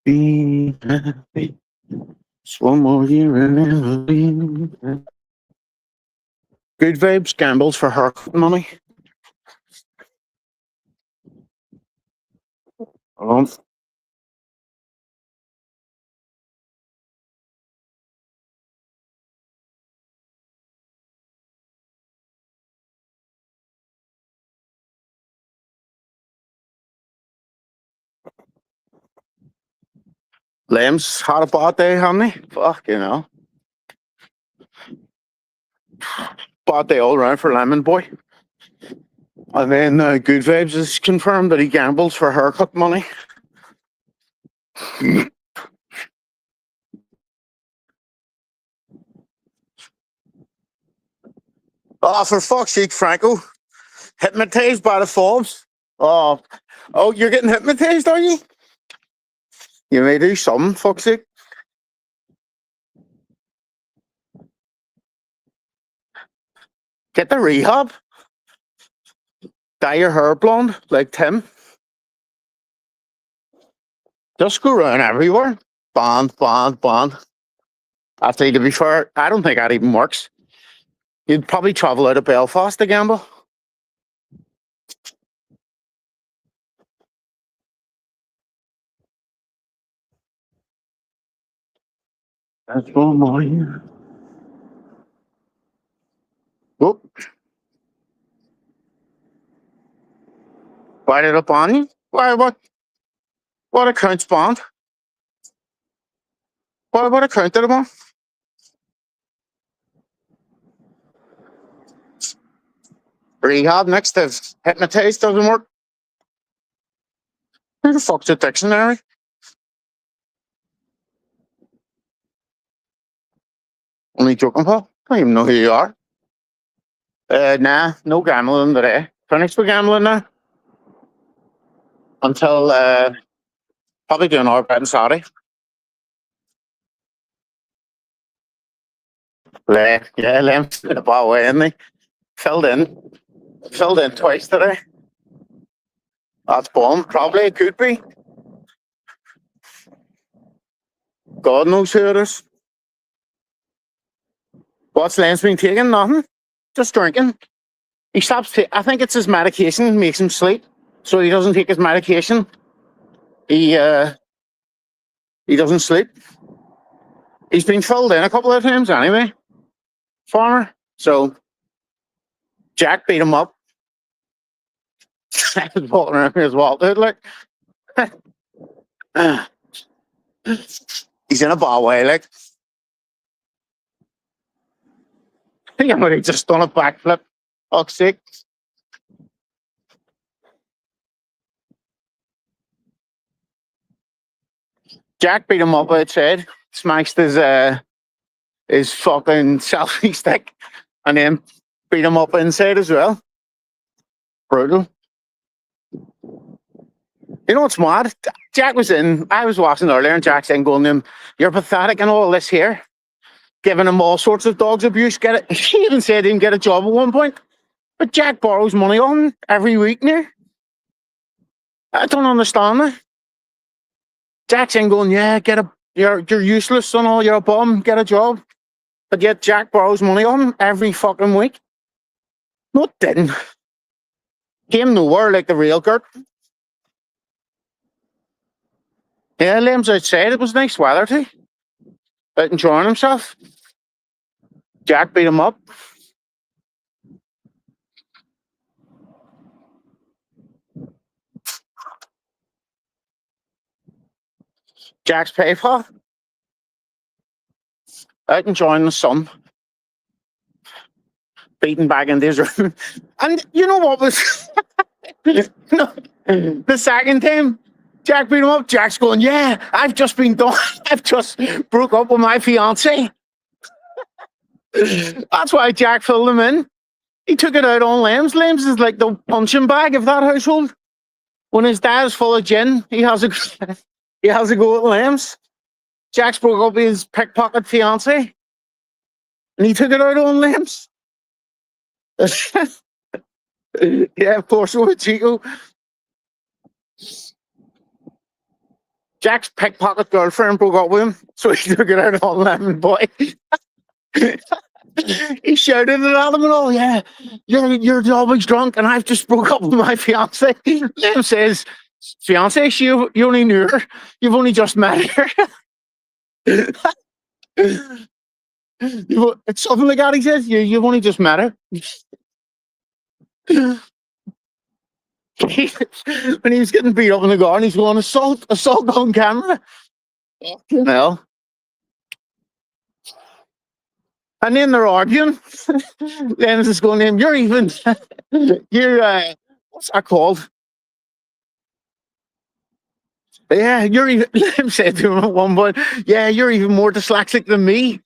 Be happy. Just one more year and never leave. Good vibes, gambles for her money. Um, Lamb's had a bad day, haven't they? Fuck, you know. Bad day all around for Lemon Boy. And then Good Vibes has confirmed that he gambles for haircut money. Oh, for fuck's sake, Franco. Hypnotized by the Forbes. Oh, you're getting hypnotized, are you? You may do something, fuck's sake. Get the rehab. Dye your hair blonde like Tim. Just go around everywhere. Bond. I think, to be fair, I don't think that even works. You'd probably travel out of Belfast to gamble. That's one more. Whoop. Why did it on you? Why, what account's bond? What account did it on? Rehab next to hypnotized doesn't work. Who the fuck's a dictionary? Only joking, Paul. I don't even know who you are. Nah, no gambling today. Finished with gambling now. Until probably doing our bet on Saturday. Yeah, Lem's in a bad way, isn't he? Filled in twice today. That's bomb. Probably it could be. God knows who it is. What's Lem's been taking? Nothing. Just drinking. He stops. I think it's his medication makes him sleep, so he doesn't take his medication. He doesn't sleep. He's been filled in a couple of times anyway, Farmer. So Jack beat him up. He's walking around his wall, dude. Like he's in a bad way. Like I think he just done a backflip. Fuck's sake. Jack beat him up outside, smashed his fucking selfie stick, and then beat him up inside as well. Brutal. You know what's mad? Jack was in, I was watching earlier, and Jack's in going to him, "You're pathetic and all this here." Giving him all sorts of dogs abuse. He even said he didn't get a job at one point. But Jack borrows money on every week now. I don't understand that. Jack's in going, "Yeah, you're useless and all, you're a bum, get a job." But yet Jack borrows money on him every fucking week. No, it didn't. Came nowhere like the real Gert. Yeah, Liam's outside. It was nice weather too. Out enjoying himself. Jack beat him up. Jack's PayPal. Out enjoying the sun. Beating back into his room. And you know what was the second time Jack beat him up, Jack's going, "Yeah, I've just broke up with my fiance." That's why Jack filled him in. He took it out on Lambs. Lambs is like the punching bag of that household. When his dad's full of gin, he has a he has a go at Liam's. Jack's broke up with his pickpocket fiance, and he took it out on Liam's. Yeah, of course, with Chico. Jack's pickpocket girlfriend broke up with him, so he took it out on Lemon Boy. He shouted it at him and all, yeah, you're always drunk, and I've just broke up with my fiance. Liam says, fiance, you only knew her, you've only just met her. It's something like that, he says, you've only just met her. When he was getting beat up in the garden, he's going, assault on camera. You know. And then they're arguing. Len's is going in, you're even, you're, what's that called? Yeah, you're even, Lem said to him at one point, yeah, you're even more dyslexic than me.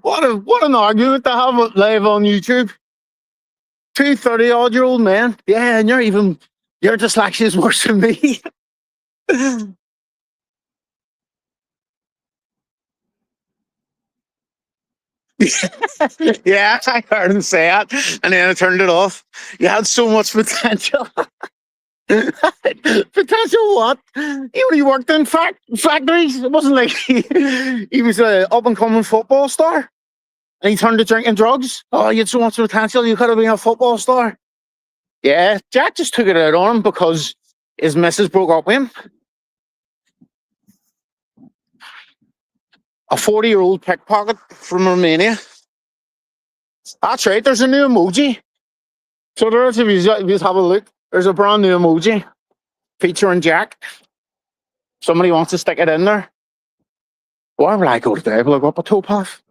What an argument to have live on YouTube. Two 30-odd-year-old men. Yeah, and your dyslexia is worse than me. Yeah, I heard him say that, and then I turned it off. You had so much potential. Potential what? He only worked in factories. It wasn't like he was an up-and-coming football star, and he turned to drinking drugs. Oh, you had so much potential. You could have been a football star. Yeah, Jack just took it out on him because his missus broke up with him. A 40-year-old pickpocket from Romania. That's right, there's a new emoji. So there is, if you just have a look, there's a brand new emoji featuring Jack. Somebody wants to stick it in there. Where will I go today? Will I go up a towpath?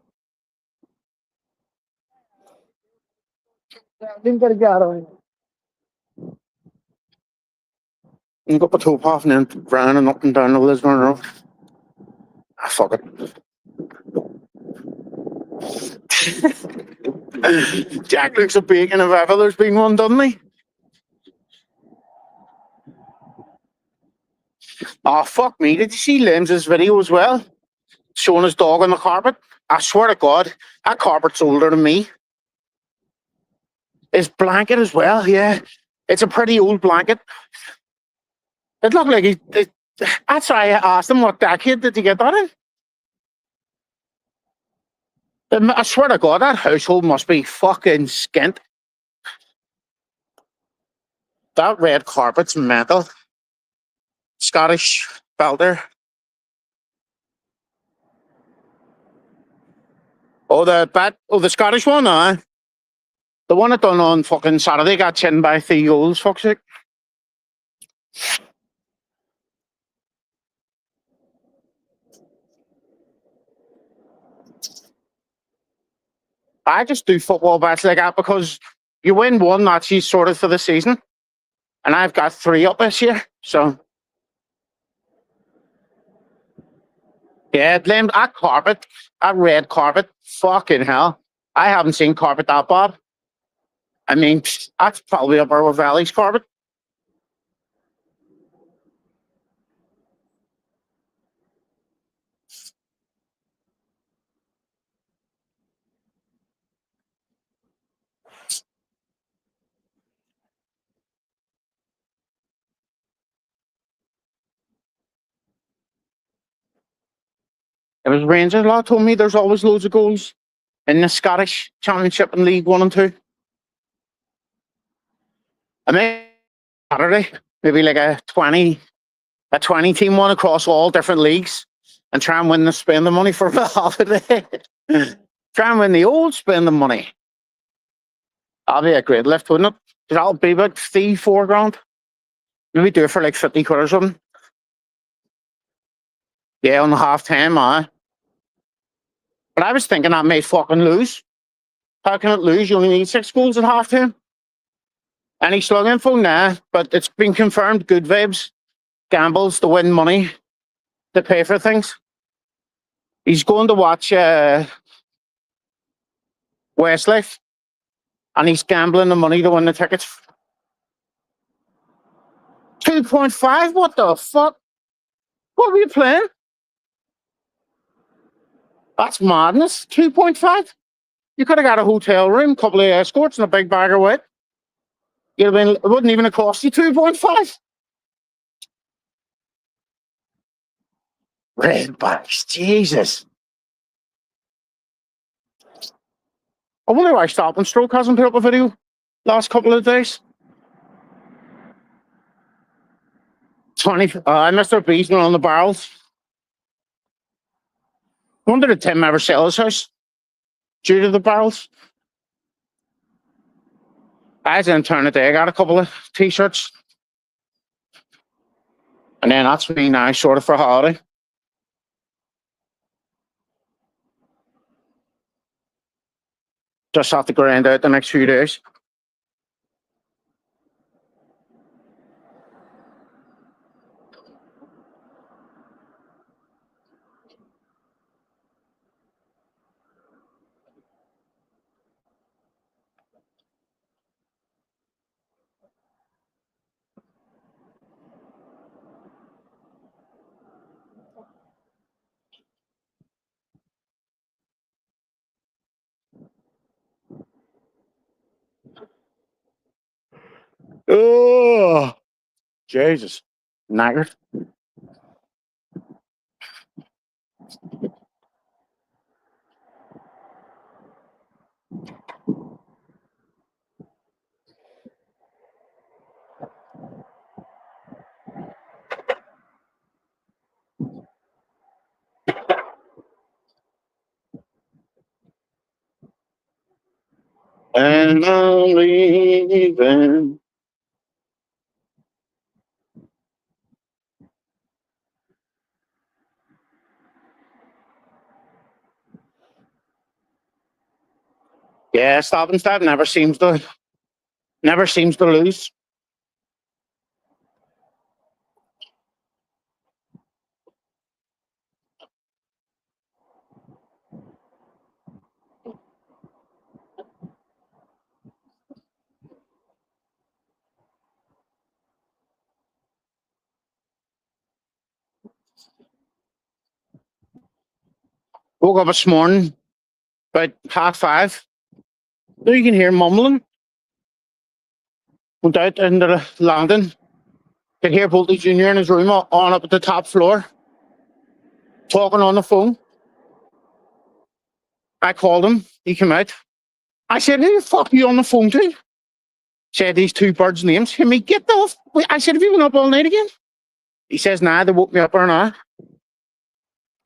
I didn't get a gather. You can go up a towpath and then round and up and down the Lisbon Road. Ah, fuck it. Jack looks a bacon if ever there's been one, doesn't he? Oh, fuck me. Did you see Lim's video as well? Showing his dog on the carpet? I swear to God, that carpet's older than me. His blanket as well, yeah. It's a pretty old blanket. It looked like that's why I asked him what decade did he get that in? I swear to God, that household must be fucking skint. That red carpet's mental. Scottish belter. Oh, the Scottish one, the one that done on fucking Saturday got chinned by 3 goals, fuck's sake. I just do football bets like that because you win one, that's you sorted for the season. And I've got 3 up this year, so. Yeah, blamed that carpet, that red carpet, fucking hell. I haven't seen carpet that bad. I mean, that's probably up our Valley's carpet. It was Rangers lot told me there's always loads of goals in the Scottish Championship and League 1 and 2. I mean, Saturday, maybe like a 20 team one across all different leagues and try and win the spending money for the holiday. Try and win the old spending money. That'll be a great lift, wouldn't it? That'll be about 3-4 grand. Maybe do it for like 50 quid or something. Yeah, on the half time, But I was thinking that may fucking lose. How can it lose? You only need 6 goals at half time. Any slug info? Nah, but it's been confirmed. Good vibes. Gambles to win money to pay for things. He's going to watch Westlife, and he's gambling the money to win the tickets 2.5? What the fuck? What were you playing? That's madness. 2.5? You could have got a hotel room, couple of escorts, and a big bag of wit. You'd have been, it wouldn't even have cost you 2.5. Redbacks, Jesus. I wonder why Stop and Stroke hasn't put up a video last couple of days. Mr. Beastman on the barrels. I wonder did Tim ever sell his house due to the barrels? I was in town today. I got a couple of t-shirts. And then that's me now, sort of for holiday. Just have to grind out the next few days. Oh, Jesus. Knackered. And I'm leaving. Yeah, Stop and Start never seems to lose. Woke up this morning about 5:30. Now you can hear mumbling. Went out into the landing. Could hear Bolty Jr. in his room on up at the top floor, talking on the phone. I called him. He came out. I said, who the fuck are you on the phone to? Said these two birds' names. Hear me get off. I said, have you been up all night again? He says, nah, they woke me up or not.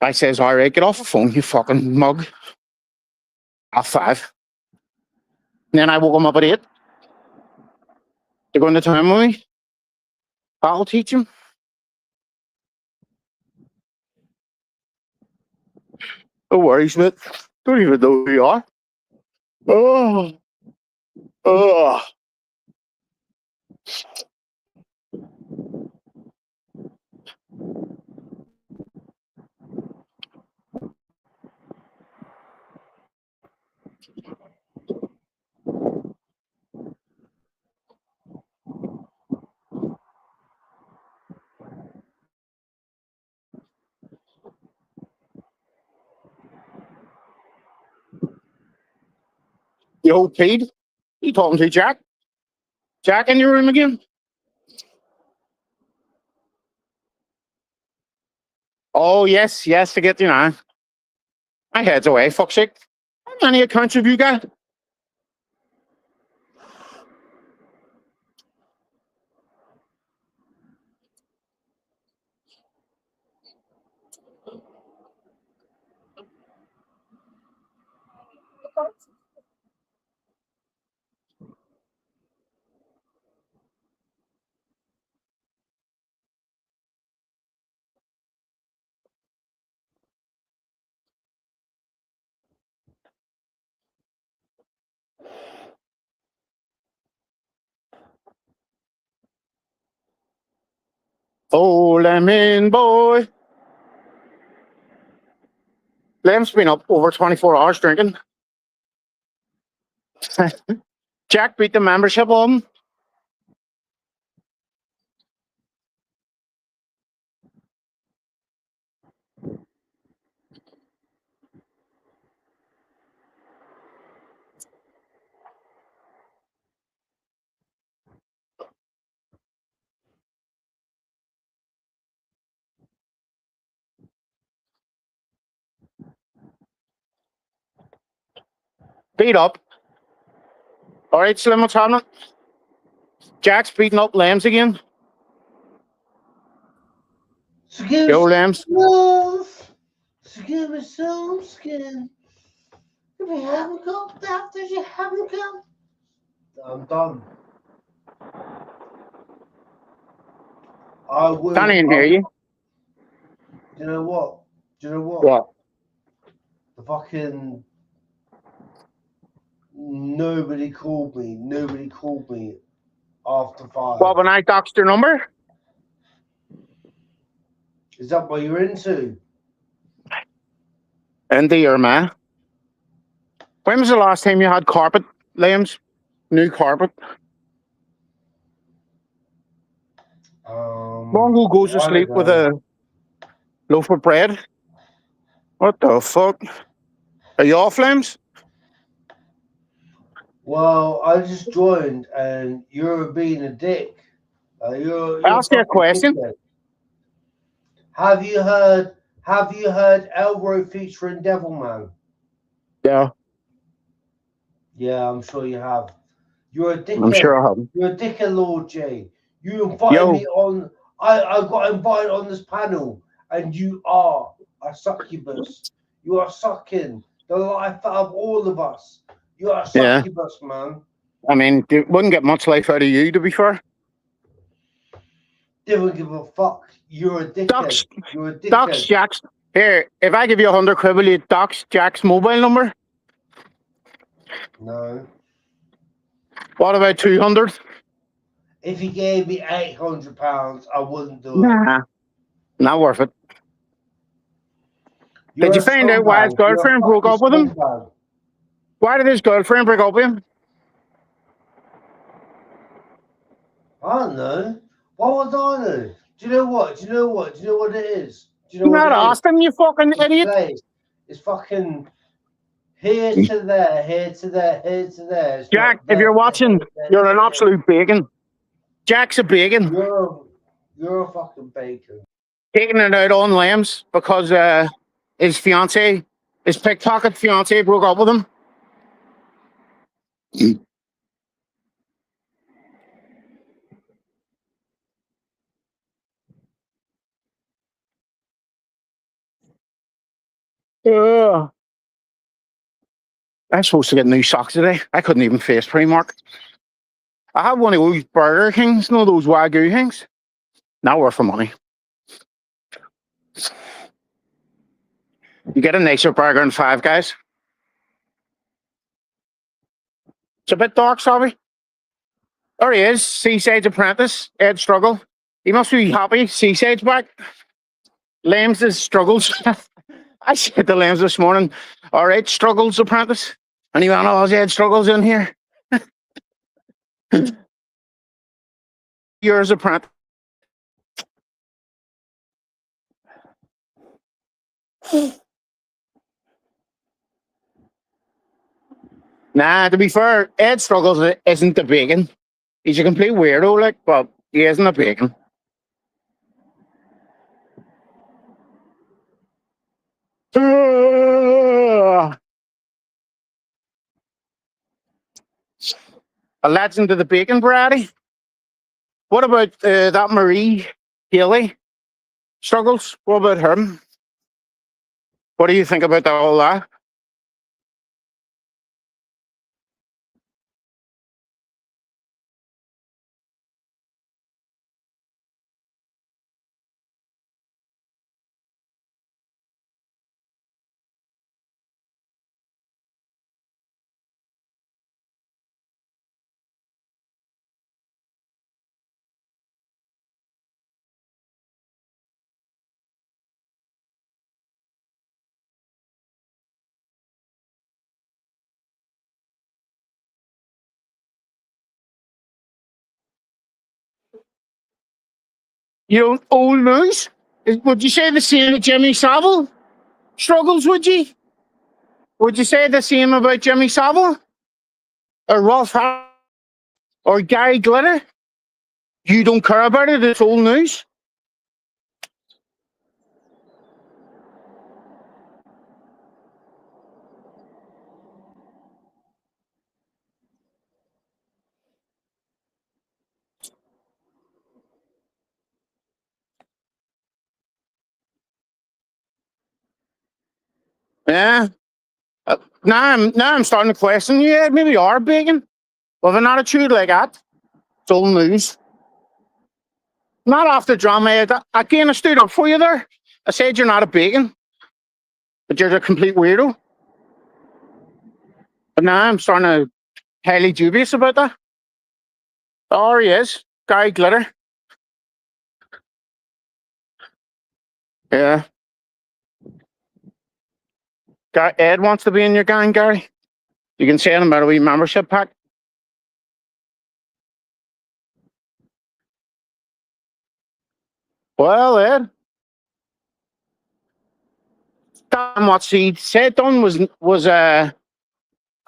I says, all right, get off the phone, you fucking mug. 5:30. And then I woke him up at 8. They're going to town with me. I'll teach him. No worries, mate. Don't even know who you are. Oh. Oh. Yo, Pete. You talking to Jack? Jack in your room again? Oh, yes, to get you now. My head's away, fuck's sake. How many accounts have you got? Oh, Lemon boy. Lem's been up over 24 hours drinking. Jack beat the membership on him. Beat up. All right, Slim, what's happening? Jack's beating up Lambs again. So give Yo, us Lambs. love. So give me some skin. If you haven't got that, then you haven't got. I'm done. I will. Can't even hear you. Do you know what? Do you know what? What? The fucking nobody called me. Nobody called me after 5. Well, when I doxed your number? Is that what you're into? Into your man. When was the last time you had carpet, Lambs? New carpet? Mongo goes to While sleep with ago. a loaf of bread. What the fuck? Are you off, Lambs? Well, I just joined, and you're being a dick. You're I'll ask you a fucking question. dickhead. Have you heard? Have you heard Elroy featuring Devilman? Yeah, Yeah, I'm sure you have. You're a I'm sure dickhead. I haven't. You're a dickhead, Lord J. You invited Yo, me on. I got invited on this panel, and you are a succubus. You are sucking the life out of all of us. You are a yeah. succubus, man. I mean, wouldn't get much life out of you, to be fair. Didn't give a fuck. You're a dickhead. Dox, You're a Dox dickhead. Jack's. Here, if I give you 100 quid, will you dox Jack's mobile number? No. What about 200? If he gave me £800, I wouldn't do it. Nah, not worth it. You're Did you a find out why his scumbag. You're a girlfriend broke fucking up with him? scumbag. Why did his girlfriend break up with him? I don't know. What would I know? Do you know what? Do you know what? Do you know what it is? Do you know You what not it is? asked him, you fucking idiot. Play. It's fucking here to there, here to there, here to there. It's Jack, not if there, you're there, watching, there, you're an there. absolute bacon. Jack's a bacon. You're a fucking bacon. Taking it out on Lambs because his fiance, his pickpocket fiance, broke up with him. Uh, I'm supposed to get new socks today. I couldn't even face Primark. I have one of those Burger Kings, you know, those Wagyu things. Not worth the money. You get a nicer burger in Five Guys. It's a bit dark, sorry. There he is, Seaside's apprentice, Ed Struggle. He must be happy. Seaside's back. Lambs' struggles. I said to Lambs this morning, all right, Struggles apprentice. And he went, oh, Ed Struggles in here. Yours apprentice. Nah, to be fair, Ed Struggles isn't a bacon. He's a complete weirdo, like, but he isn't a bacon. A legend of the bacon variety. What about that Marie Haley Struggles? What about her? What do you think about all that? You know, old news? Would you say the same of Jimmy Savile Struggles, would you? Would you say the same about Jimmy Savile? Or Rolf Harris? Or Gary Glitter? You don't care about it, it's old news. Yeah. Now I'm starting to question you. Ed. Maybe you are begging with an attitude like that. It's old news. Not off the drama, Ed. Again, I stood up for you there. I said you're not a bacon, but you're a complete weirdo. But now I'm starting to highly dubious about that. Oh, he is. Gary Glitter. Yeah. Ed wants to be in your gang, Gary. You can send him out a wee membership pack. Well, Ed, damn what he said done was because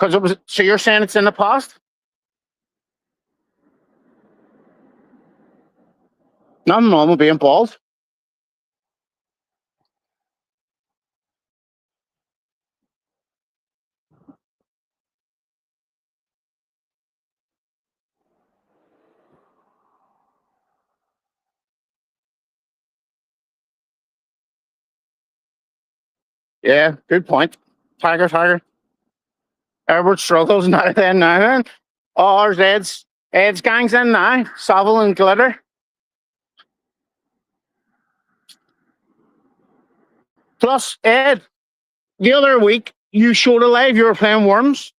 it was. So you're saying it's in the past? Nothing wrong with being bald. Yeah, good point. Tiger. Edward struggles not then now then. Oh, there's Ed's gang's in now. Savile and Glitter. Plus, Ed, the other week you showed a live you were playing Worms.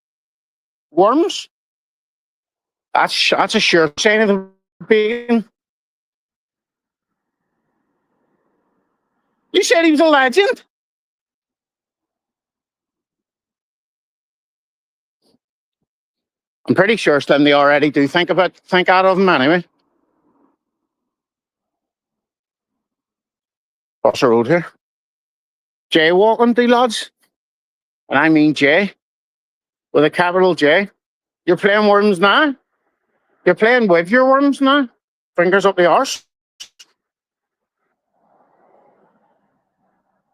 Worms? That's a sure sign of the being. You said he was a legend. I'm pretty sure Slim they already do think out of him anyway. What's the road here? Jaywalking, do lads? And I mean J with a capital J. You're playing Worms now? You're playing with your Worms now? Fingers up the arse.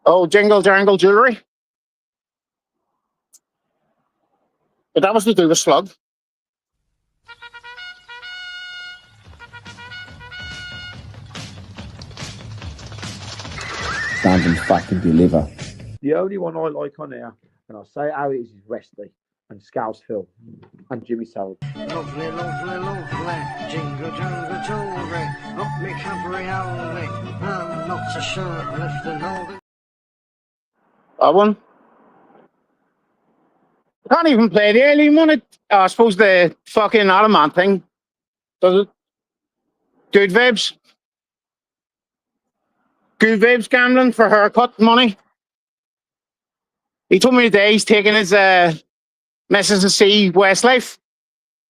Oh, jingle jangle jewellery. But that was to do with slug. Stand and fucking deliver. The only one I like on here, and I'll say how it is Resty and Scouse Phil and Jimmy Savile. Lovely, lovely, lovely, jingle, jingle, jewelry, up me cabriolet, I'm not so sure lifting all the... That one? I can't even play the alien one. I suppose the fucking Adamant thing. Does it? Good vibes. Good vibes gambling for haircut money. He told me today he's taking his Mrs. to see Westlife,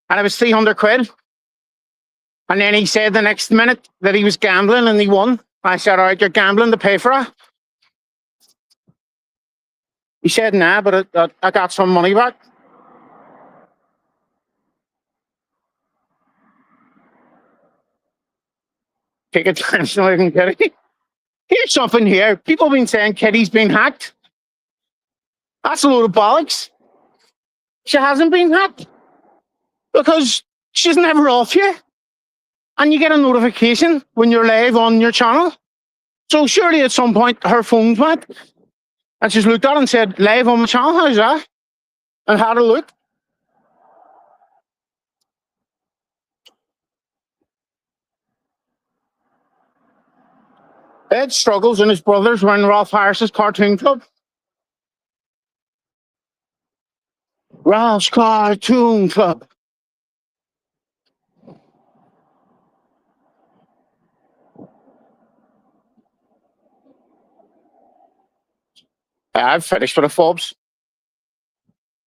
and it was 300 quid. And then he said the next minute that he was gambling and he won. I said, all right, you're gambling to pay for it. He said, nah, but I got some money back. Take it down so I can get it. Here's something here. People have been saying Kitty's been hacked. That's a load of bollocks. She hasn't been hacked because she's never off here. And you get a notification when you're live on your channel. So surely at some point her phone's went. And she's looked at it and said, live on my channel, how's that? And had a look. Ed struggles and his brothers were in Ralph Harris's cartoon club. Ralph's Cartoon Club. I've finished with the fobs.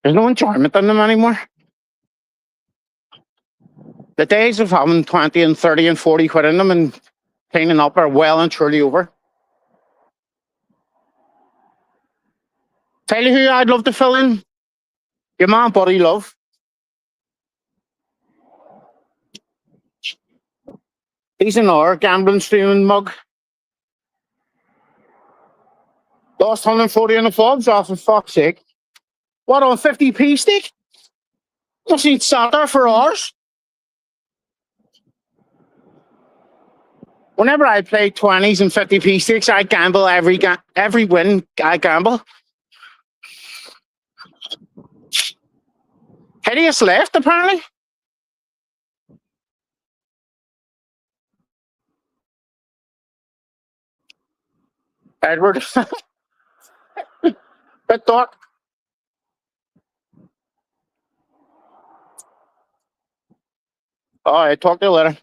There's no enjoyment in them anymore. The days of having 20 and 30 and 40 quid in them and cleaning up are well and truly over. Tell you who I'd love to fill in? Your man, Buddy Love. He's another gambling streaming mug. Lost 140 on the fobs, oh, for fuck's sake. What, on 50p stick? Must he'd sat there for hours. Whenever I play 20s and 50p sticks, I gamble every win. I gamble. Hideous left, apparently. Edward. Bit dark. All right, talk to you later.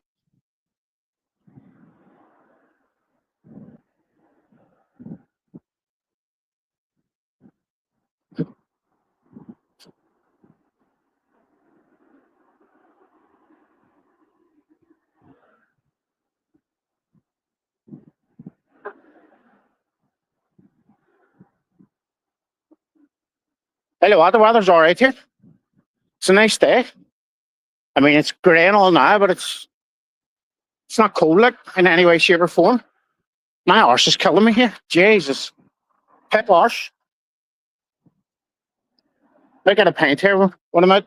Tell you what, the weather's all right here. It's a nice day. I mean, it's grey and all now, but it's not cold like in any way, shape, or form. My arse is killing me here. Jesus. Hip arse. Look at a paint here. What am I?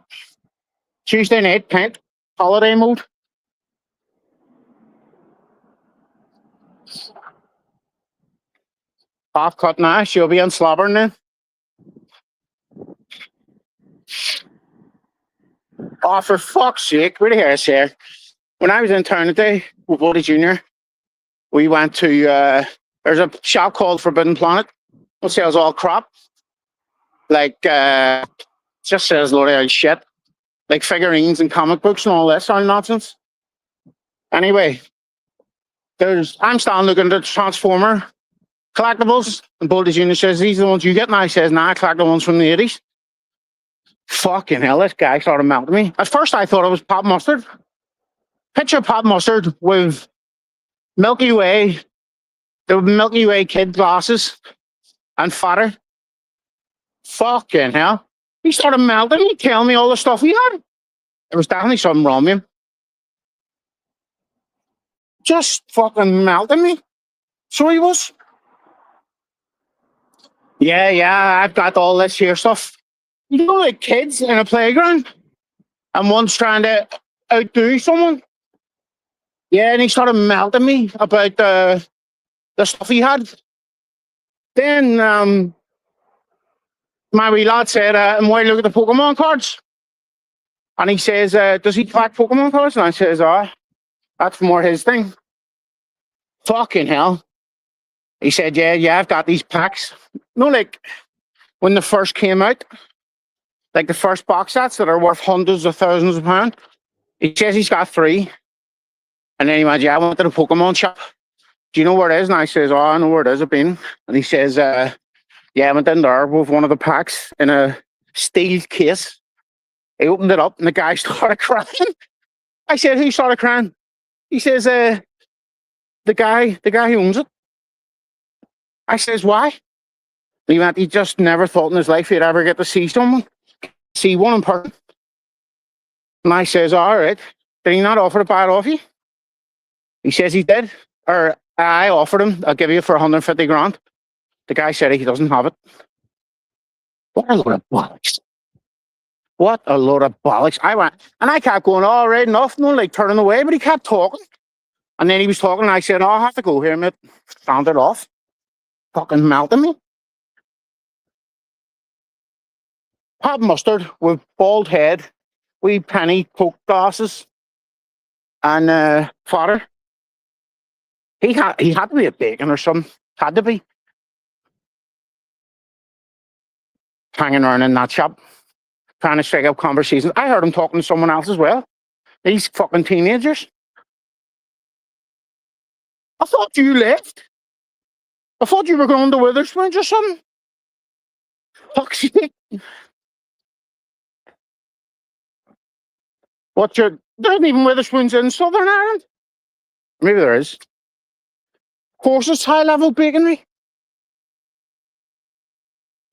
Tuesday night paint. Holiday mode. Half cut now. She'll be on slobbering then. Oh, for fuck's sake. Where the hell is here? When I was in town today with Woody Jr., we went to, there's a shop called Forbidden Planet. It sells all crap. Like, just sells a load of shit. Like figurines and comic books and all that sort of nonsense. Anyway, I'm standing looking at the Transformer collectibles, and Woody Jr. says, these are the ones you get? And I says, nah, I collect the ones from the 80s. Fucking hell, this guy started melting me. At first, I thought it was Pop Mustard. Picture Pop Mustard with Milky Way, the Milky Way kid glasses, and fatter. Fucking hell. He started melting me, telling me all the stuff he had. There was definitely something wrong with him. Just fucking melting me. So he was. Yeah, I've got all this here stuff. You know, like kids in a playground, and one's trying to outdo someone. Yeah, and he started melting me about the stuff he had. Then my wee lad said, and why look at the Pokemon cards? And he says, does he collect Pokemon cards? And I says, that's more his thing. Fucking hell. He said, yeah, I've got these packs. No, like when they first came out, like the first box sets that are worth hundreds of thousands of pounds. He says he's got 3. And then he went, I went to the Pokemon shop. Do you know where it is? And I says, I know where it is, I've been. And he says, I went in there with one of the packs in a steel case. He opened it up and the guy started crying. I said, who started crying? He says, the guy who owns it. I says, why? He went, he just never thought in his life he'd ever get to see one in person. And I says, all right. Did he not offer to buy it off you? He says he did. Or I offered him, I'll give you it for 150 grand. The guy said he doesn't have it. What a load of bollocks. What a load of bollocks. I went, and I kept going, all right, enough, no, like turning away, but he kept talking. And then he was talking, and I said, I have to go here, mate. Found it off. Fucking melting me. Pop Mustard with bald head, wee penny Coke glasses, and fodder. He had to be a bacon or something. Had to be. Hanging around in that shop, trying to strike up conversations. I heard him talking to someone else as well. These fucking teenagers. I thought you left. I thought you were going to Witherspoons or something. Fuck's sake. There isn't even Witherspoons in Southern Ireland. Maybe there is. Of course, it's high level baconry.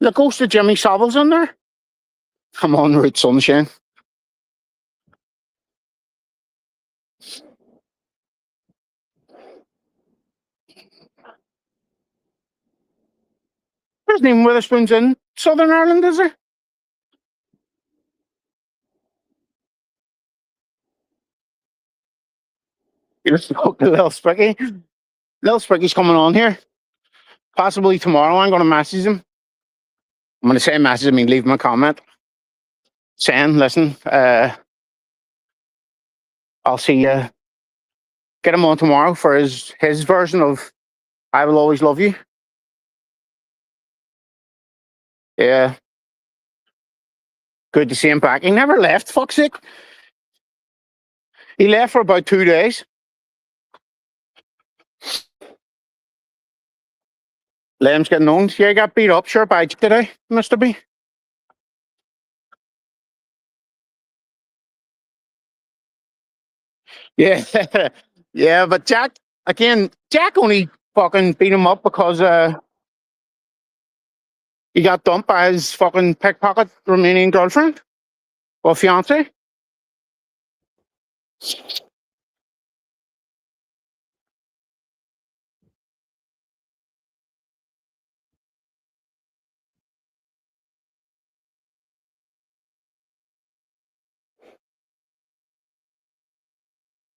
The ghost of Jimmy Savile's in there. Come on, Root Sunshine. There's not even Witherspoons in Southern Ireland, is there? You're smoking Little Spriggy. Little Spriggy's coming on here. Possibly tomorrow. I'm going to message him. I'm going to say message him and leave him a comment. saying, listen, I'll see you. Get him on tomorrow for his version of I Will Always Love You. Yeah. Good to see him back. He never left, fuck's sake. He left for about 2 days. Liam's getting on. Yeah, he got beat up, sure, by today, Mr. B. Yeah. Yeah, but Jack, again, Jack only fucking beat him up because he got dumped by his fucking pickpocket Romanian girlfriend or fiance.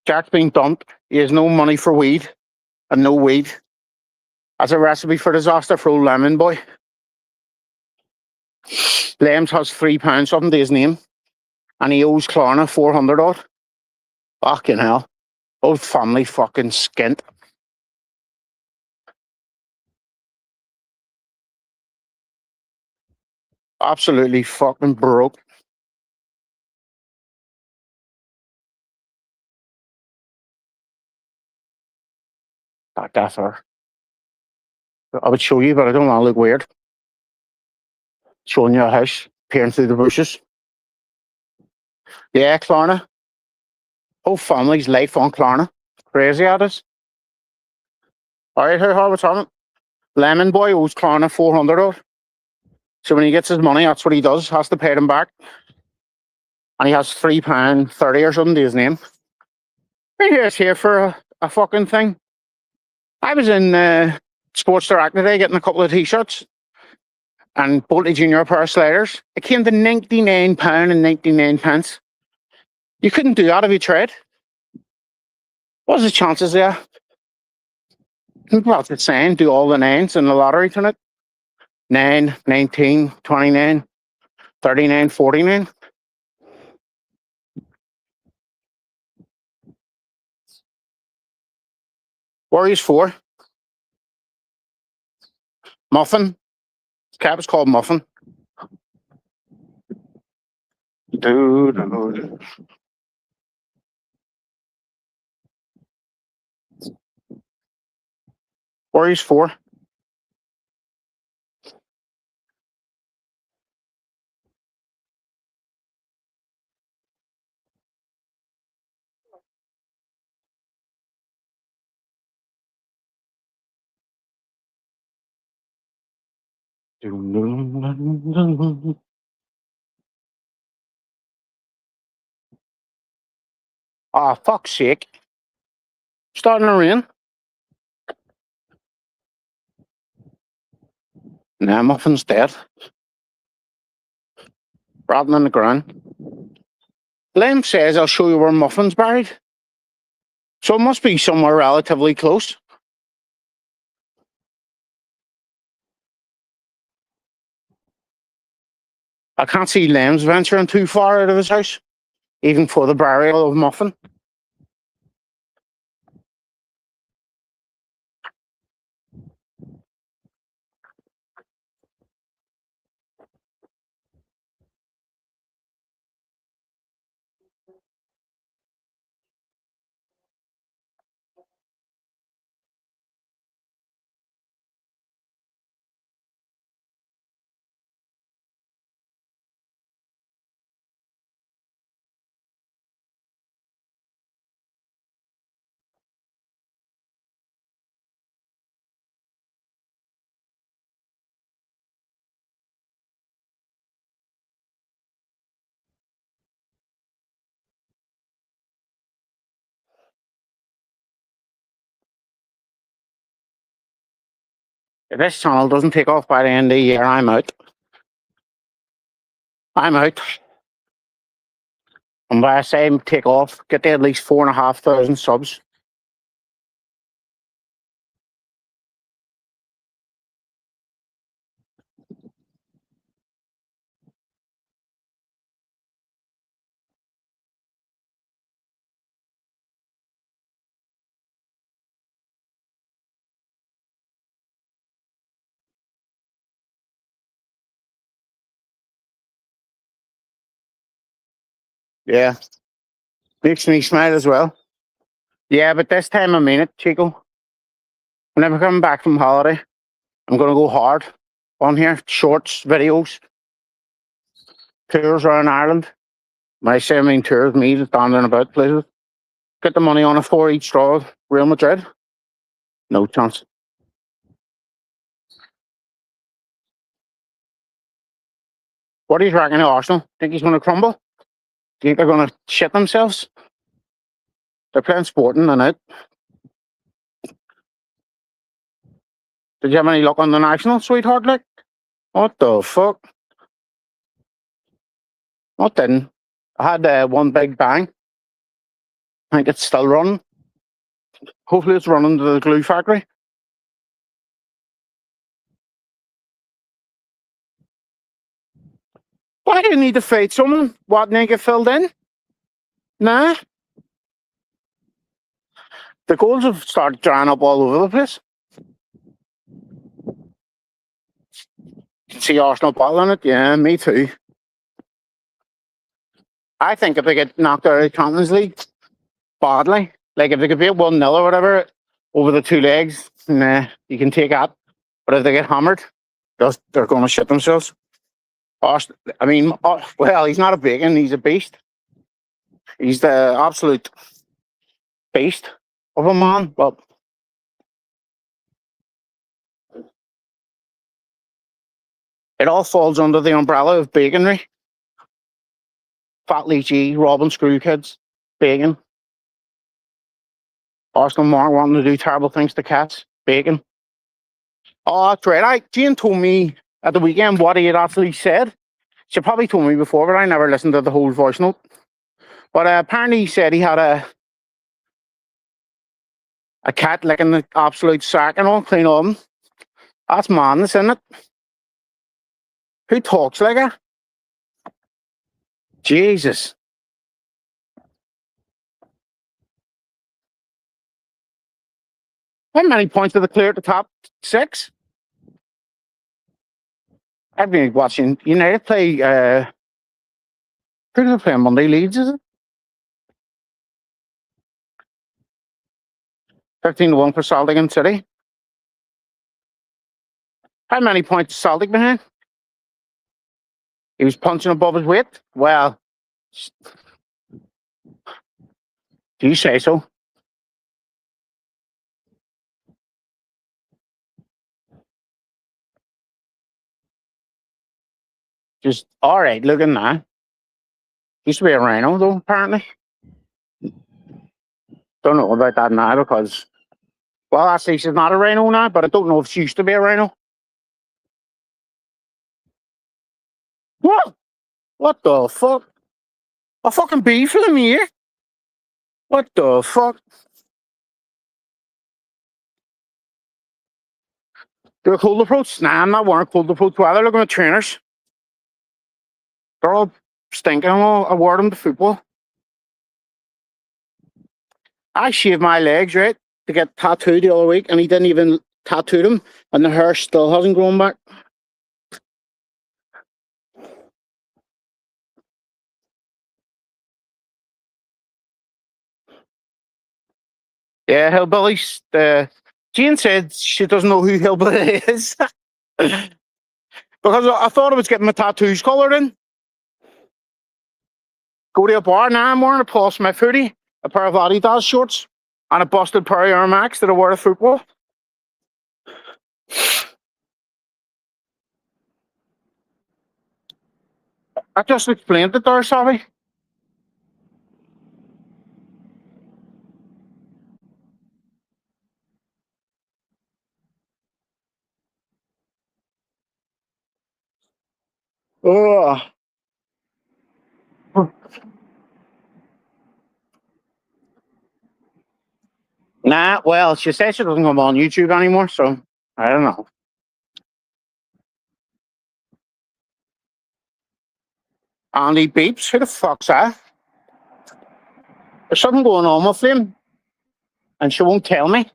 Jack's been dumped. He has no money for weed and no weed. That's a recipe for disaster for old Lemon Boy. Lems has £3 something to his name, and he owes Klarna 400 odd. Fucking hell. Old family fucking skint. Absolutely fucking broke. That's her. I would show you, but I don't want to look weird. Showing you a house, peering through the bushes. Yeah, Klarna. Whole family's life on Klarna. Crazy at us. Alright, how what's happening? Lemon Boy owes Klarna 400 odd. So when he gets his money, that's what he does. Has to pay them back. And he has £3.30 or something to his name. Right here for a fucking thing. I was in Sports Direct today getting a couple of t-shirts and Bolty Junior a pair of sliders. It came to £99 and 99 pence. You couldn't do that if you tried. What's the chances there? Well, it's saying do all the nines in the lottery tonight. 9, 19, 29, 39, 49. Warriors 4. Muffin. Cap is called Muffin. Dude. Warriors 4. Ah, fuck's sake. Starting to rain. Nah, Muffin's dead. Rotting on the ground. Lem says I'll show you where Muffin's buried. So it must be somewhere relatively close. I can't see Lem's venturing too far out of his house, even for the burial of Muffin. If this channel doesn't take off by the end of the year, I'm out. I'm out. And by I say take off, get to at least 4,500 subs. Yeah. Makes me smile as well. Yeah, but this time I mean it, Chico. Whenever coming back from holiday, I'm gonna go hard on here. Shorts, videos, tours around Ireland. When I say I mean tours, me just standing about places. Get the money on a 4 each draw. Real Madrid. No chance. What do you reckon of Arsenal? Think he's gonna crumble? Do you think they're gonna shit themselves? They're playing Sporting and it. Did you have any luck on the national, sweetheart? Like, what the fuck? What didn't? I had one big bang. I think it's still running. Hopefully, it's running to the glue factory. Why do you need to fight someone? What, didn't get filled in? Nah. The goals have started drying up all over the place. You can see Arsenal battling it. Yeah, me too. I think if they get knocked out of the Champions League badly, like if they could be at 1-0 or whatever over the two legs, nah, you can take that. But if they get hammered, they're going to shit themselves. I mean, well, he's not a bacon, he's a beast. He's the absolute beast of a man. But it all falls under the umbrella of baconry. Fat Leachy, Robin Screw Kids, bacon. Arsenal Mark wanting to do terrible things to cats, bacon. Oh, that's right. Jane told me at the weekend what he had actually said. She probably told me before, but I never listened to the whole voice note. But apparently he said he had a cat licking the absolute sack and all, clean on. That's madness, isn't it? Who talks like that? Jesus. How many points did they clear at the top 6? I've been watching United play. Who do they play on Monday? Leeds, is it? 13-1 for Celtic and City. How many points is Celtic behind? He was punching above his weight. Well, do you say so? Just all right. Looking now. Used to be a rhino though, apparently. Don't know about that now because, well, actually, she's not a rhino now, but I don't know if she used to be a rhino. What? What the fuck? A fucking bee for the here? What the fuck? Do a cold approach? Nah, I'm not wearing cold approach weather. Look at my trainers. They're all stinking. I wore them to football. I shaved my legs, right, to get tattooed the other week, and he didn't even tattoo them, and the hair still hasn't grown back. Yeah, Hillbillies. Jane said she doesn't know who Hillbilly is. Because I thought I was getting my tattoos coloured in. Go to a bar. Now I'm wearing a Paul Smith hoodie, a pair of Adidas shorts, and a busted pair of Air Max that I wear to football. I just explained it there, sorry. Oh. Nah, well, she says she doesn't come on YouTube anymore, so I don't know. Andy Beeps, who the fuck's that? There's something going on with him, and she won't tell me.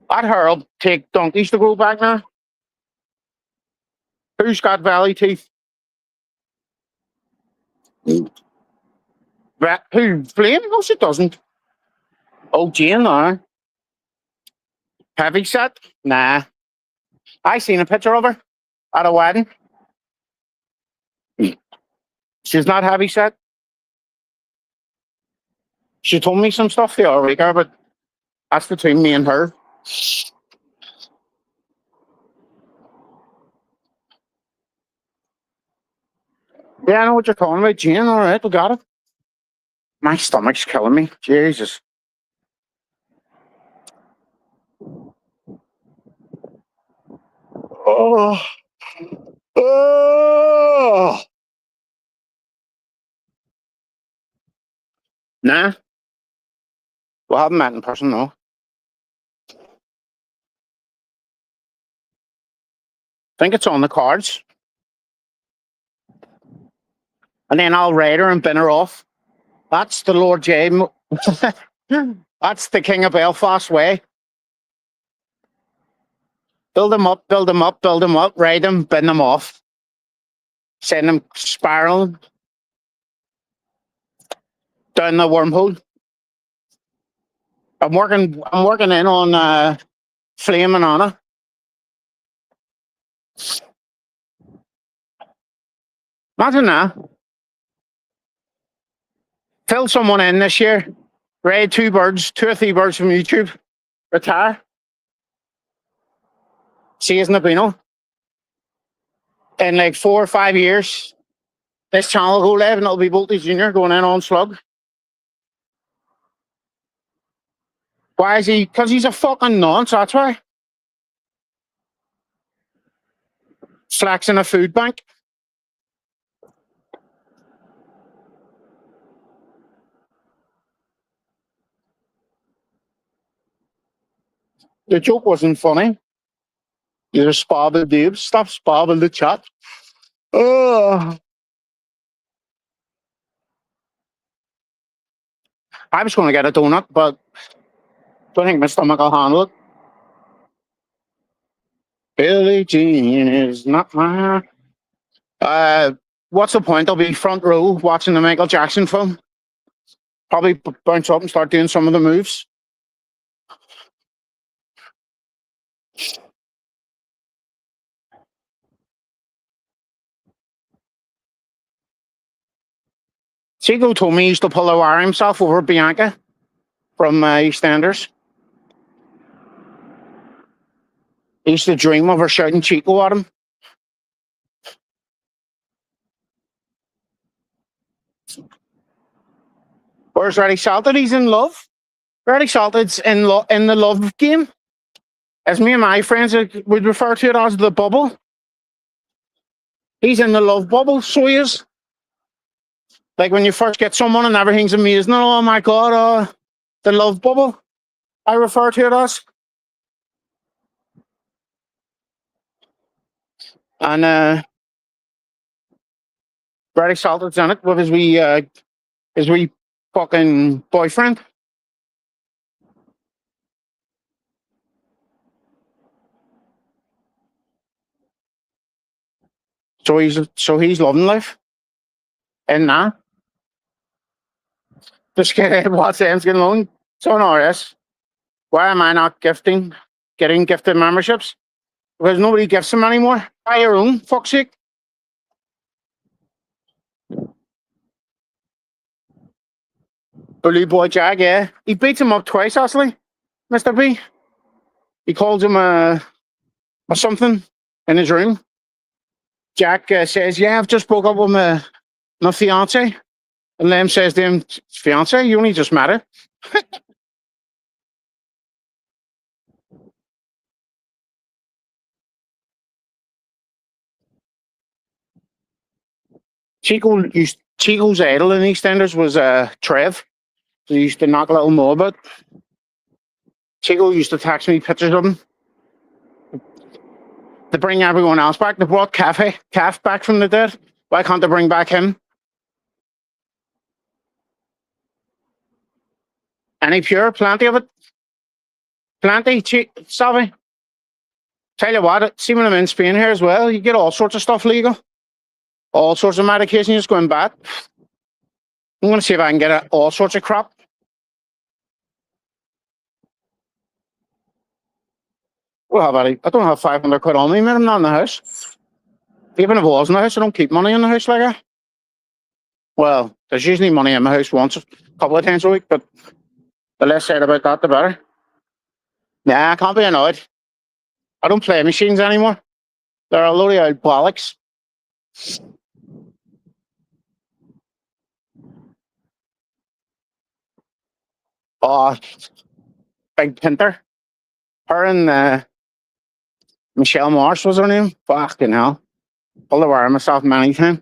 That Harold take donkeys to grow back now. Who's got valley teeth? Who? Flame? No, she doesn't. Oh, Jane, no. Heavy set? Nah. I seen a picture of her at a wedding. She's not heavy set. She told me some stuff the other week, but that's between me and her. Yeah, I know what you're talking about, Jane. All right, we got it. My stomach's killing me. Jesus. Oh. Oh. Nah. We haven't met in person, no. Think it's on the cards. And then I'll raid her and bin her off. That's the Lord J. That's the King of Belfast way. Build them up, build them up, build them up, raid them, bin them off. Send them spiraling down the wormhole. I'm working in on Flame and Anna. Imagine that. Fill someone in this year. Raid 2 or 3 birds from YouTube. Retire. See, isn't it Bino? In like 4 or 5 years, this channel will go live and it'll be Voltage Junior going in on Slug. Why is he? Because he's a fucking nonce, that's why. Flexing a food bank. The joke wasn't funny. You're spabble dude. Stop spabble the chat. Oh. I was going to get a donut, but don't think my stomach will handle it. Billie Jean is not my... what's the point? I'll be front row watching the Michael Jackson film. Probably bounce up and start doing some of the moves. Chico told me he used to pull a wire himself over Bianca from EastEnders. He used to dream of her shouting Chico at him. Where's Ready Salted? He's in love. Ready Salted's in the love game. As me and my friends would refer to it as the bubble. He's in the love bubble, so he is. Like when you first get someone and everything's amazing. Oh my God, the love bubble, I refer to it as. And Ready Salted's in it with his wee fucking boyfriend. So he's loving life. And now, just kidding. What's M's getting along? So on RS. Why am I not getting gifted memberships? Because nobody gifts them anymore. Buy your own, fuck's sake. Blue Boy Jag, yeah. He beats him up twice, actually, Mr. B. He calls him a something in his room. Jack says, yeah, I've just broke up with my fiance. And Lem says to him, fiance, you only just met her. Chico's idol in EastEnders was Trev. So he used to knock a little more about. Chico used to text me pictures of him. To bring everyone else back. They brought Calf back from the dead. Why can't they bring back him? Any pure? Plenty of it. Plenty cheap, Savvy. Tell you what, see when I'm in Spain here as well, you get all sorts of stuff legal. All sorts of medication just going bad. I'm going to see if I can get all sorts of crap. Well, I don't have 500 quid on me, man. I'm not in the house. Even if I was in the house, I don't keep money in the house like that. Well, there's usually money in my house once, a couple of times a week, but the less said about that, the better. Nah, I can't be annoyed. I don't play machines anymore. They're a load of old bollocks. Oh, Big Pinter. Her and Michelle Marsh was her name. Fucking hell. I'll wear myself many times.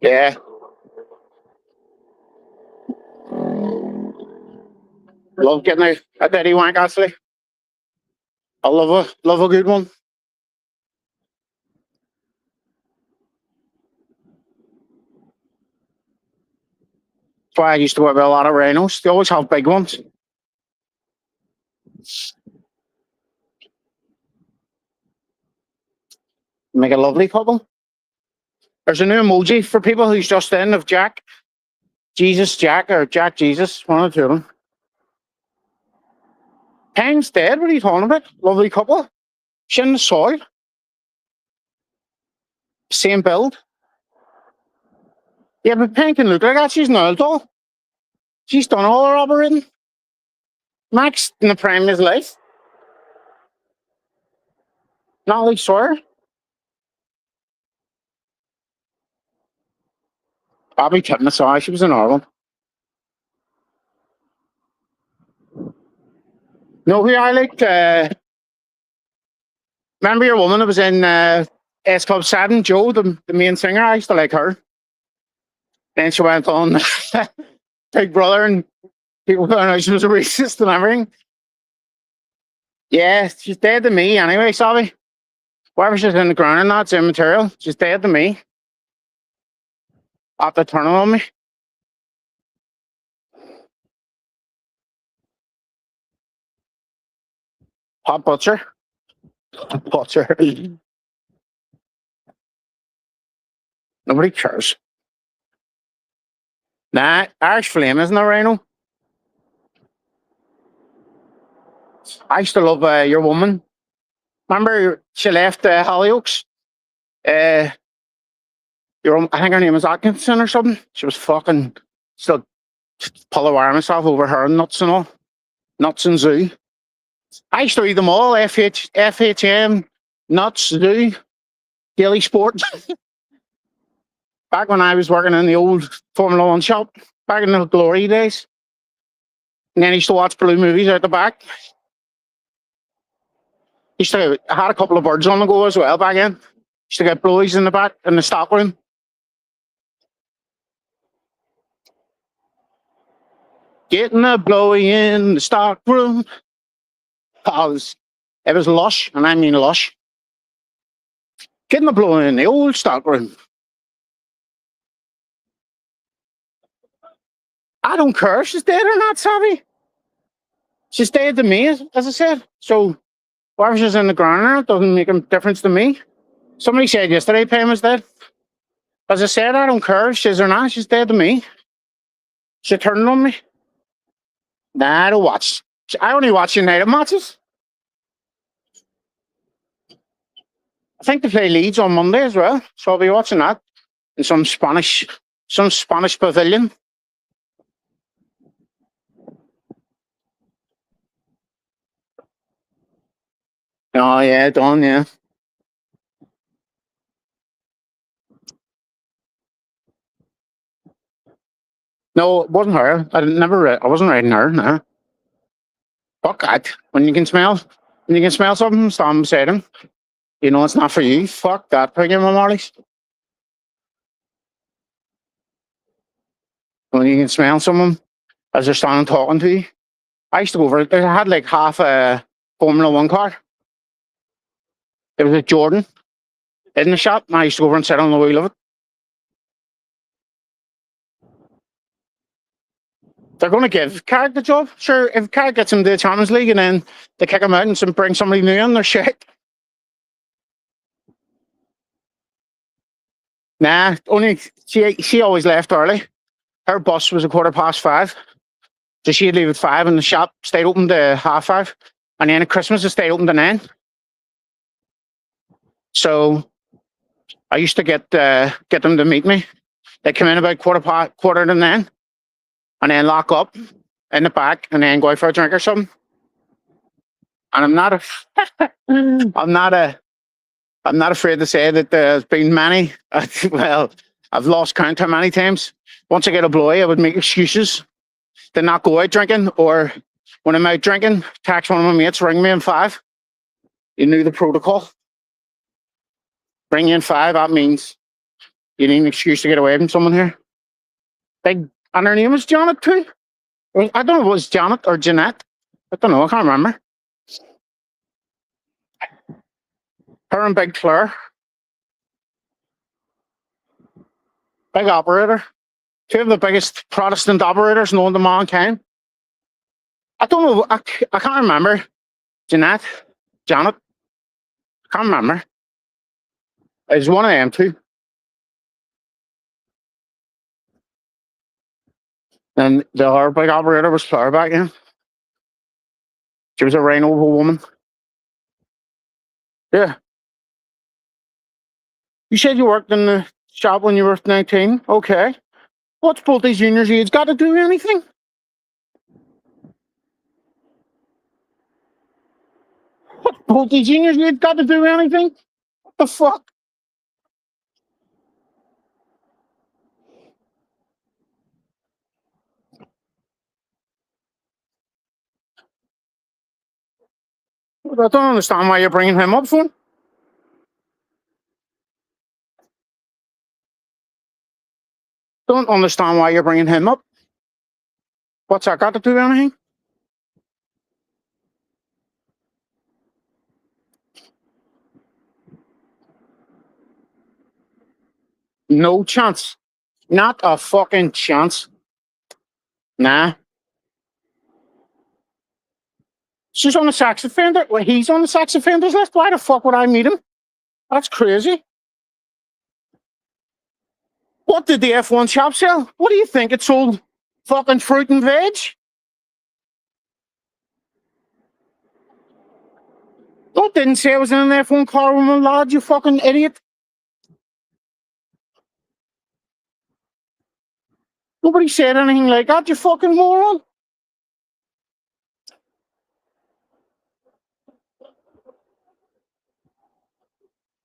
Yeah. Love getting a dirty wank, actually. I love a good one. That's why I used to work with a lot of rhinos. They always have big ones. Make a lovely couple. There's a new emoji for people who's just in of Jack. Jesus Jack or Jack Jesus, one or two of them. Pang's dead, what are you talking about? Lovely couple. She's in the soil. Same build. Yeah, but Pang can look like that. She's an old doll. She's done all her operating. Max in the prime of his life. Natalie Sawyer. Bobby Tippin saw her. She was in Ireland. Know who I liked? Remember your woman that was in S Club 7, Jo, the main singer? I used to like her. Then she went on Big Brother and people found out she was a racist and everything. Yeah, she's dead to me anyway, Savvy. Whatever she's in the ground and that's immaterial. She's dead to me. After turning on me. Hot butcher. Butcher. Nobody cares. Nah, Irish Flame isn't a rhino. I used to love your woman. Remember she left Hollyoaks? I think her name was Atkinson or something. She was fucking still pull a wire myself over her nuts and all. Nuts and Zoo. I used to read them all. FHM, Nuts, Zoo, Daily Sport. Back when I was working in the old Formula One shop, back in the glory days. And then I used to watch blue movies out the back. I had a couple of birds on the go as well back then. Used to get blowies in the back in the stock room. Getting a blowy in the stock room. It was lush, and I mean lush. Getting a blowy in the old stock room. I don't care if she's dead or not, Savvy. She's dead to me, as I said. So, whatever she's in the ground, it doesn't make a difference to me. Somebody said yesterday Pam was dead. As I said, I don't care if she's or not. She's dead to me. She turned on me. Nah, I don't watch. I only watch United matches. I think they play Leeds on Monday as well, so I'll be watching that in some Spanish pavilion. Oh yeah, done, yeah. No, it wasn't her. I wasn't riding her, no. Fuck that. When you can smell something, stand beside him. You know it's not for you. Fuck that, Piggy Marlies. When you can smell someone as they're standing talking to you. I used to go over it. They had like half a Formula One car. It was a Jordan in the shop, and I used to go over and sit on the wheel of it. They're going to give Carrick the job. Sure, if Carrick gets him to the Champions League and then they kick him out and bring somebody new in, they're shit. Nah, only she always left early. Her bus was 5:15. So she'd leave at 5 and the shop stayed open to 5:30. And then at Christmas it stayed open to 9. So I used to get them to meet me. They come in about quarter to 9 and then lock up in the back and then go out for a drink or something. And I'm not afraid to say that there's been many, well, I've lost count how many times. Once I get a blowy, I would make excuses to not go out drinking, or when I'm out drinking, text one of my mates, ring me in 5. You knew the protocol. Ring you in 5, that means you need an excuse to get away from someone here. And her name was Janet too. I don't know if it was Janet or Jeanette. I don't know, I can't remember. Her and Big Claire. Big operator. 2 of the biggest Protestant operators known to mankind. I don't know, I can't remember. Janet. I can't remember. It's one of them too. And the other big operator was Claire back then. She was a reign over woman. Yeah. You said you worked in the shop when you were 19. Okay. What's both these juniors' age got to do with anything? What's both these juniors' age got to do with anything? What the fuck? I don't understand why you're bringing him up for. Don't understand why you're bringing him up. What's that got to do with anything? No chance. Not a fucking chance. Nah. She's on the sex offender. Well, he's on the sex offenders list. Why the fuck would I meet him? That's crazy. What did the F1 shop sell? What do you think? It sold fucking fruit and veg? No, it didn't say it was in an F1 car with my lad, you fucking idiot. Nobody said anything like that, you fucking moron.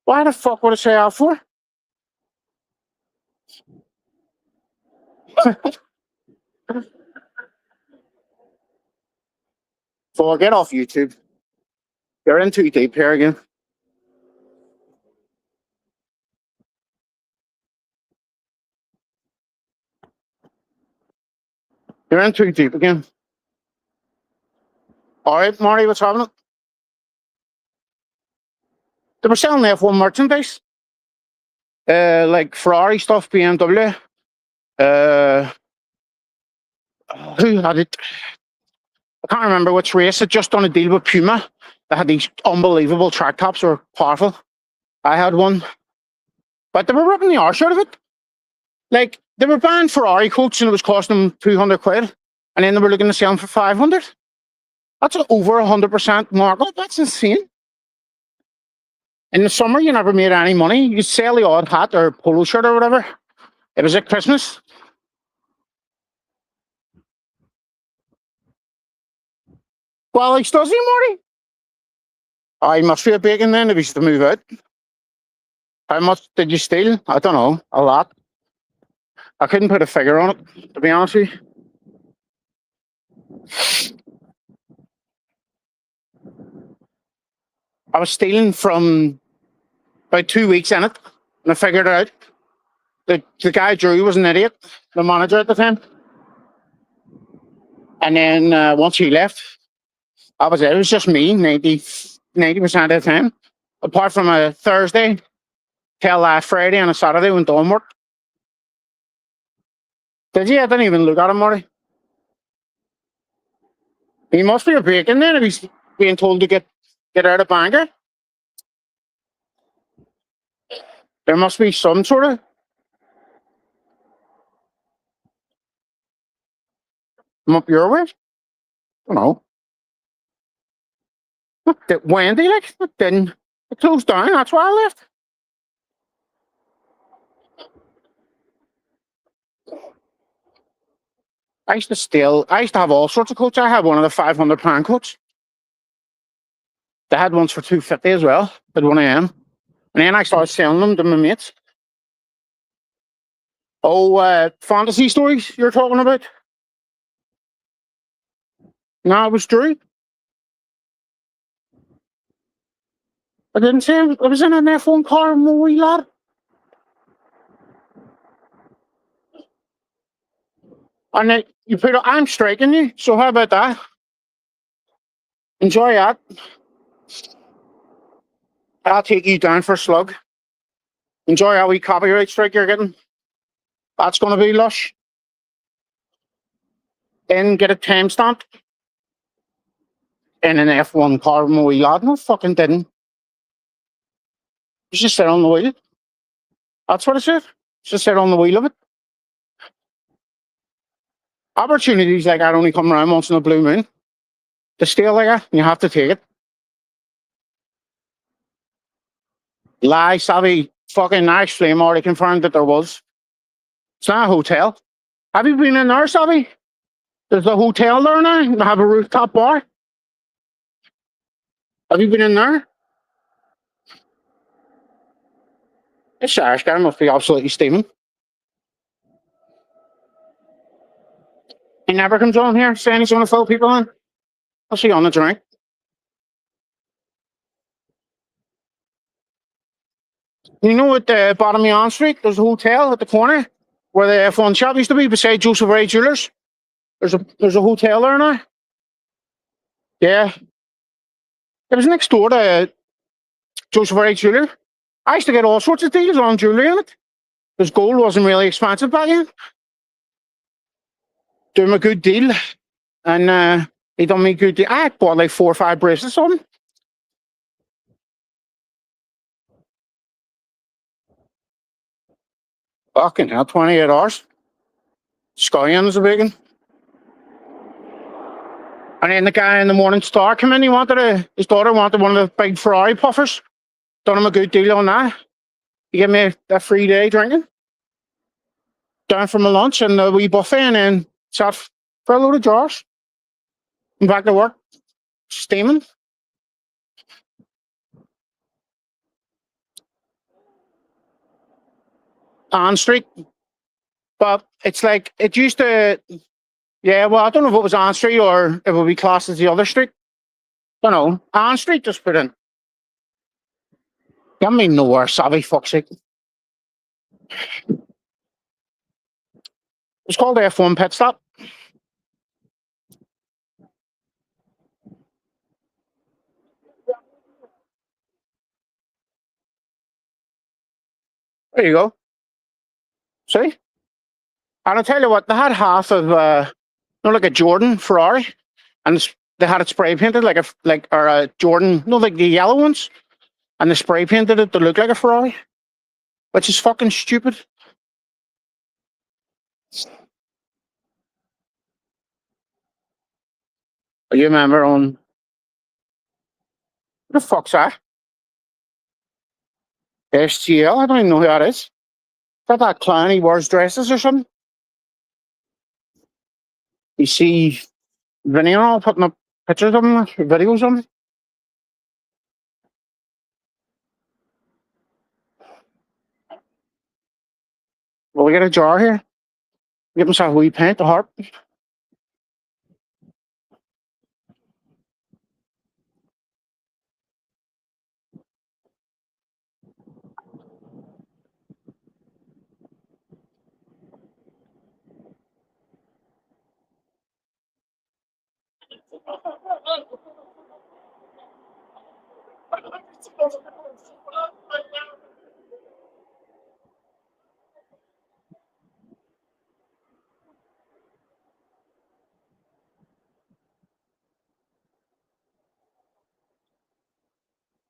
Why the fuck would I say that for? So get off YouTube. You're in too deep here again. You're in too deep again. Alright, Marty, what's happening? They were selling F1 merchandise. Like Ferrari stuff, BMW. Who had it? I can't remember which race. Had just done a deal with Puma. They had these unbelievable track tops. They were powerful. I had one. But they were ripping the arse out of it. Like, they were buying Ferrari coats and it was costing them 200 quid. And then they were looking to sell them for 500. That's over 100% markup. That's insane. In the summer, you never made any money. You'd sell the odd hat or polo shirt or whatever. It was at Christmas. Well, he does he, Marty? I must be a bacon then if he's to move out. How much did you steal? I don't know. A lot. I couldn't put a figure on it, to be honest with you. I was stealing from about 2 weeks in it, and I figured it out. The guy Drew was an idiot, the manager at the time. And then once he left, that was it. It was just me 90% of the time. Apart from a Thursday till last Friday and a Saturday when Dawn worked. Did you? I didn't even look at him, Marty. He must be a bacon then if he's being told to get out of Bangor. There must be some sort of. Come up your way? I don't know. Wendy, like, didn't. It closed down, that's why I left. I used to have all sorts of coats. I had one of the £500 coats. They had ones for £250 as well, at 1am. And then I started selling them to my mates. Oh, fantasy stories you're talking about? No, it was Drew. I didn't say I was in an F1 car with my wee lad. And then you put I'm striking you, so how about that? Enjoy that. I'll take you down for a slug. Enjoy that wee copyright strike you're getting. That's going to be lush. Then get a timestamp in an F1 car with my wee lad. No fucking didn't. You just sit on the wheel. That's what I said. Just sit on the wheel of it. Opportunities like that only come around once in a blue moon. To steal like that, you have to take it. Lie, savvy, fucking nice flame already confirmed that there was. It's not a hotel. Have you been in there, Savvy? There's a hotel there now. They have a rooftop bar. Have you been in there? This Irish guy must be absolutely steaming. He never comes on here saying he's going to fill people in. What's he on the drink? You know at the bottom of Yon Street, there's a hotel at the corner where the F1 shop used to be beside Joseph Ray Jewelers. There's a hotel there now. Yeah. It was next door to Joseph Ray Jeweler. I used to get all sorts of deals on jewellery in it. Because gold wasn't really expensive back then. Do him a good deal. And he done me a good deal. I bought like 4 or 5 bracelets on him. Fucking hell, 28 hours. Scullions a big one. And then the guy in the Morning Star came in, his daughter wanted one of the big Ferrari puffers. Done him a good deal on that. He gave me a free day drinking. Down for my lunch and a wee buffet and then sat for a load of jars. And back to work, steaming. Ann Street. But it's like, it used to, yeah, well, I don't know if it was Ann Street or if it would be classed as the other street. Don't know. Ann Street just put in. Got me nowhere, savvy fuck's sake. It's called F1 Pit Stop. There you go. See? And I'll tell you what, they had half of, like a Jordan Ferrari, and they had it spray painted like a Jordan, like the yellow ones, and they spray painted it to look like a Ferrari, which is fucking stupid. You remember on, what the fuck's that? SGL, I don't even know who that is. Is that clown he wears dresses or something? You see Vinny and all putting up pictures of him, videos of him. Will we get a jar here? Give himself a wee paint, the harp.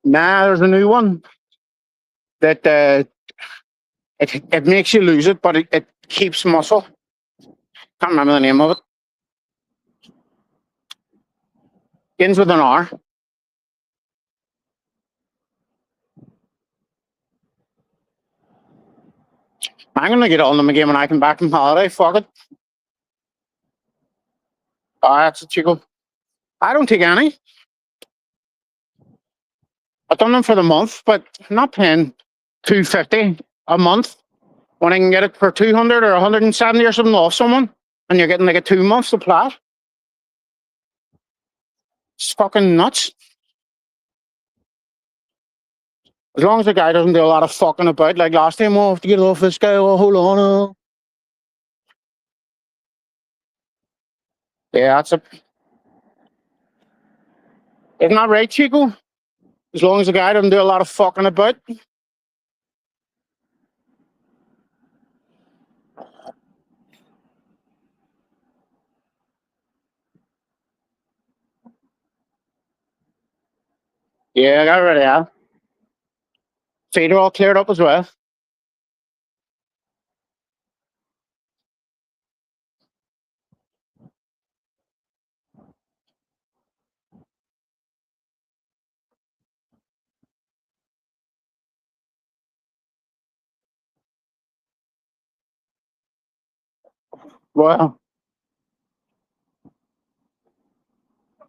Nah, there's a new one that it makes you lose it, but it keeps muscle. Can't remember the name of it. Begins with an R. I'm gonna get on them again when I come back from holiday. Fuck it. Oh, that's a Chico. I don't take any. I've done them for the month, but I'm not paying $250 a month when I can get it for 200 or 170 or something off someone, and you're getting like a 2 month supply. It's fucking nuts. As long as the guy doesn't do a lot of fucking about, like last time, oh, I have to get it off this guy. Oh, hold on. Oh. Yeah, that's it. Isn't that right, Chico? As long as the guy doesn't do a lot of fucking about. Yeah, I got rid of that. Feet are all cleared up as well. Well,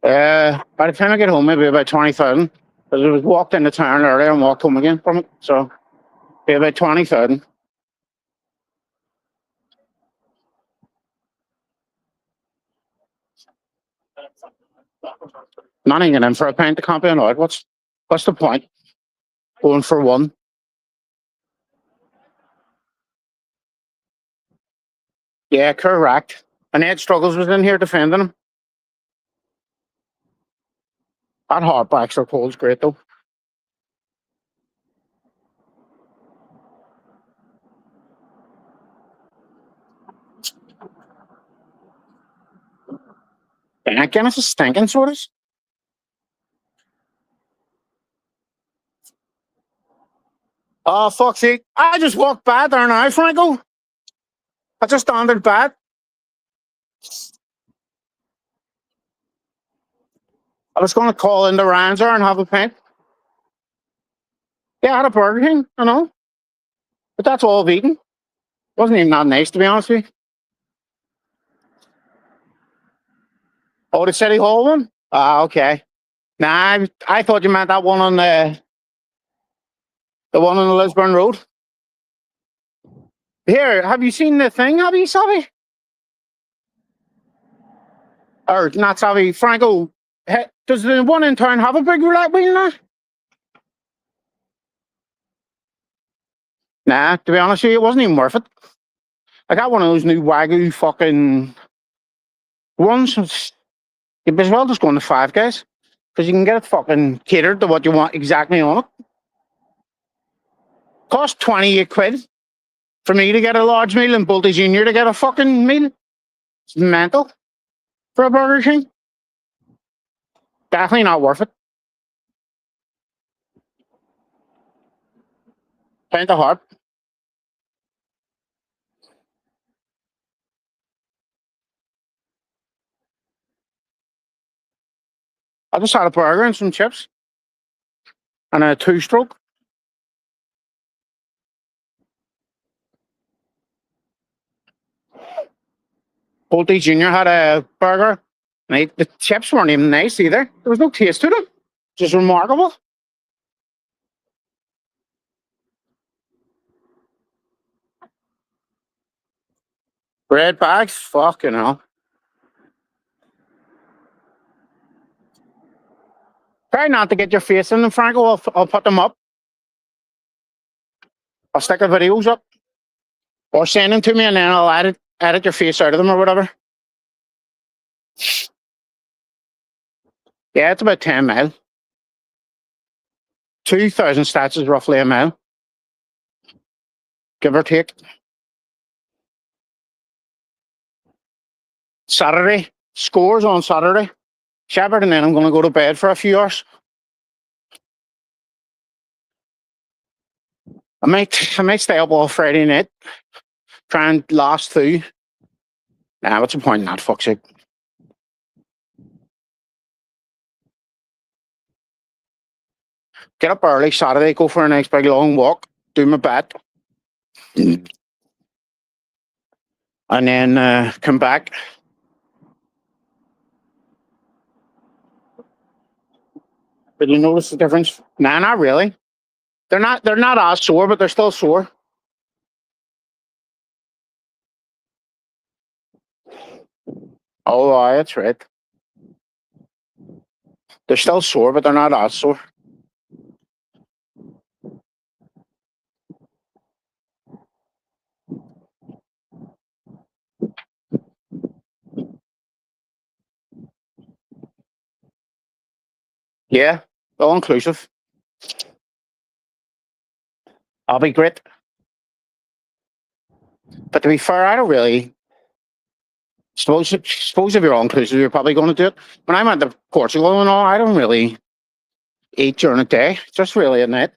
by the time I get home, maybe about 20,000. Because I was walked into town earlier and walked home again from it. So, be about 20,000. Not even in for a pint, I can't be annoyed. What's the point? Going for one. Yeah, correct. And Ed Struggles was in here defending him. That hard Baxter Cole's great though. And Guinness is stinking sort of. Oh, fuck's sake. I just walked by there now, Franco. That's a standard bat. I was going to call in the Ranzer and have a pint. Yeah, I had a Burger King, I know. But that's all I've eaten. Wasn't even that nice, to be honest with you. Oh, the City Hall one? Ah, okay. Nah, I thought you meant that one on the one on the Lisburn Road. Here, have you seen the thing, have you, Savvy? Or not Savvy, Franco. Does the one in town have a big roulette wheel now? Nah, to be honest with you, it wasn't even worth it. I got one of those new Wagyu fucking ones. You'd as well just go on the Five Guys. Because you can get it fucking catered to what you want exactly on it. Cost 28 quid for me to get a large meal and Bolty Jr. to get a fucking meal. It's mental for a Burger King. Definitely not worth it. Pint of Harp. I just had a burger and some chips. And a two-stroke. Bolty Jr. had a burger. And the chips weren't even nice either. There was no taste to them. Just remarkable. Bread bags? Fucking hell. Try not to get your face in them, Franco. I'll put them up. I'll stick the videos up. Or send them to me and then I'll edit your face out of them or whatever. Yeah, it's about 10 mile. 2,000 stats is roughly a mile. Give or take. Saturday. Scores on Saturday. Shepherd, and then I'm going to go to bed for a few hours. I might stay up all Friday night, try and last through. Nah, what's the point in that, fuck's sake? Get up early Saturday, go for a nice big long walk, do my bet, and then come back. But you notice the difference? Nah, not really. They're not as sore, but they're still sore. Oh, aye, that's right. They're still sore, but they're not as sore. Yeah, all inclusive. I'll be great. But to be fair, I don't really suppose if you're all inclusive, you're probably going to do it. When I went to Portugal and all, I don't really eat during the day. Just really at night.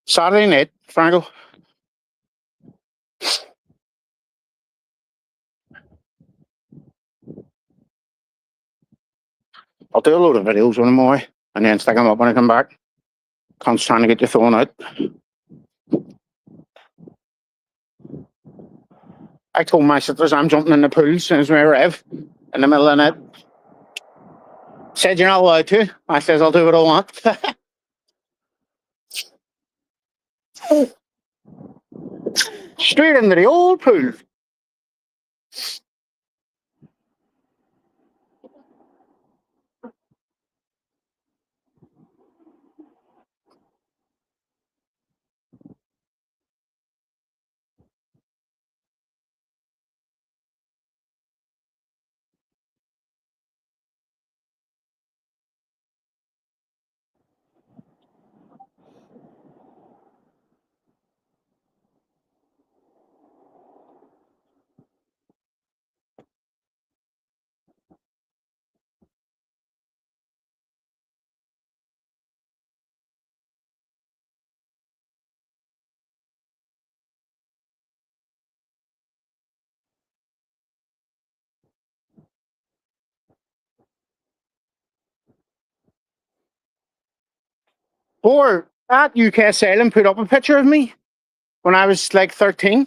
Saturday night, Franco. I'll do a load of videos when I'm away and then stick them up when I come back. Constantly trying to get you thrown out. I told my sisters I'm jumping in the pool as soon as we arrive in the middle of the night. Said you're not allowed to. I says I'll do what I want. Straight into the old pool. Or at UK Asylum put up a picture of me when I was like 13.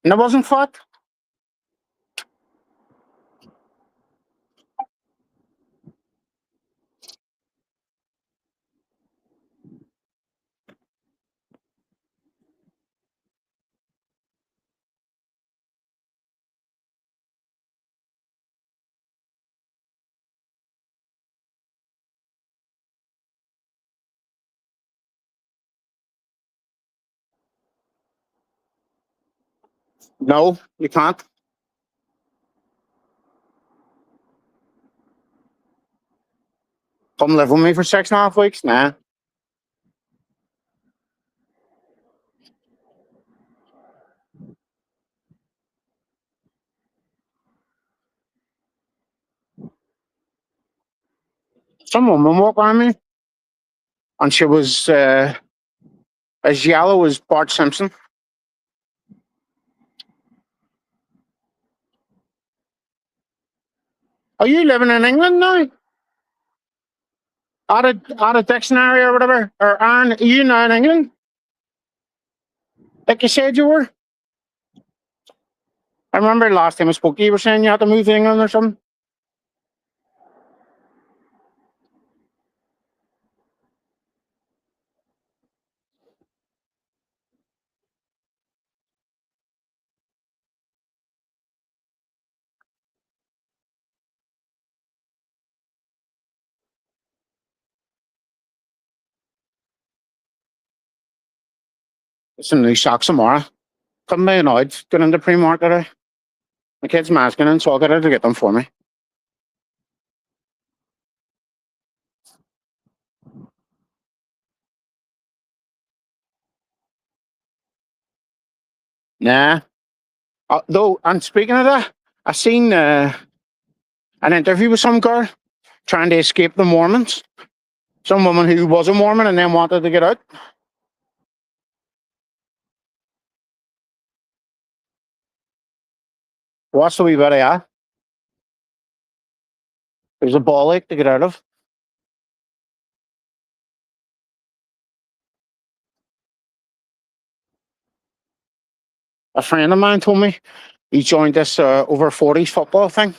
And I wasn't fat. No, you can't. Come live with me for 6.5 weeks? Nah. Some woman walked by me and she was as yellow as Bart Simpson. Are you living in England now? Out of dictionary or whatever? Or Aaron, are you now in England? Like you said you were? I remember last time I spoke to you, you were saying you had to move to England or something. Some new socks tomorrow. Couldn't be annoyed. Get into Primark today. The kid's masking and so I'll get her to get them for me. Nah. Though, and speaking of that, I seen an interview with some girl trying to escape the Mormons. Some woman who was a Mormon and then wanted to get out. What's the wee bit of that? There's a ball ache to get out of. A friend of mine told me he joined this over 40s football thing.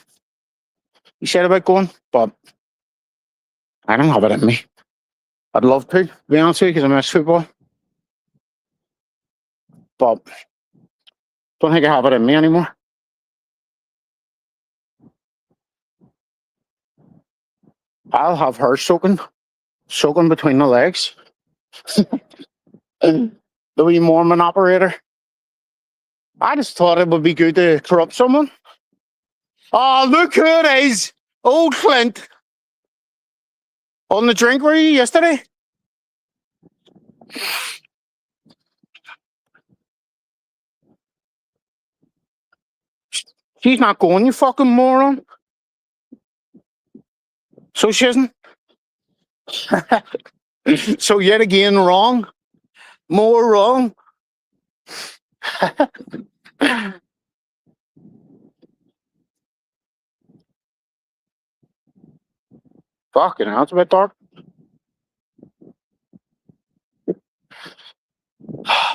He said about going, but I don't have it in me. I'd love to be honest with you, because I miss football. But don't think I have it in me anymore. I'll have her soaking between the legs. The wee Mormon operator. I just thought it would be good to corrupt someone. Oh, look who it is. Old Clint. On the drink were you yesterday? She's not going, you fucking moron. So she isn't. So yet again, wrong. More wrong. Fucking hell, it's a bit dark.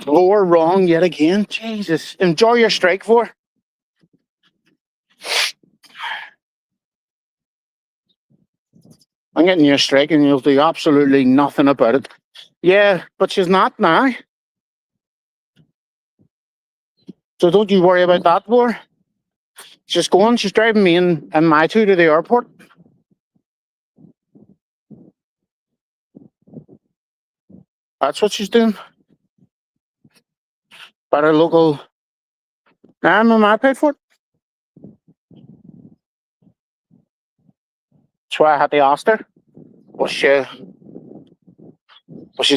More wrong yet again. Jesus. Enjoy your strike for. I'm getting you a strike and you'll do absolutely nothing about it. Yeah, but she's not now. So don't you worry about that more. She's going, she's driving me and my two to the airport. That's what she's doing. But our local. I'm I paid for it. That's why I had to ask her. Was she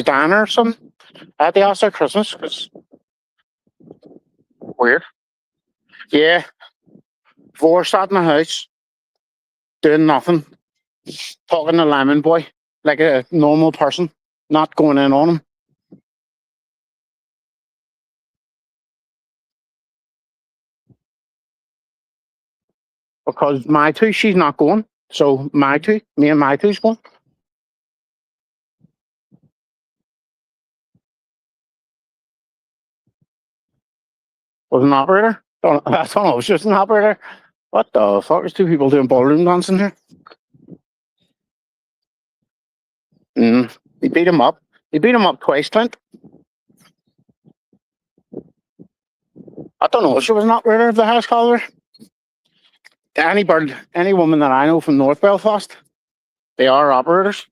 down or something? I had to ask her Christmas because weird. Yeah. Four sat in the house doing nothing. Talking to Lemon Boy like a normal person, not going in on him. Because my two, she's not going. So my two, me and my two's going. Was an operator? I don't know, it was just an operator. What the fuck? There's two people doing ballroom dancing here. He beat him up. He beat him up twice, Clint. I don't know if she was an operator of the house caller. Any woman that I know from North Belfast, they are operators.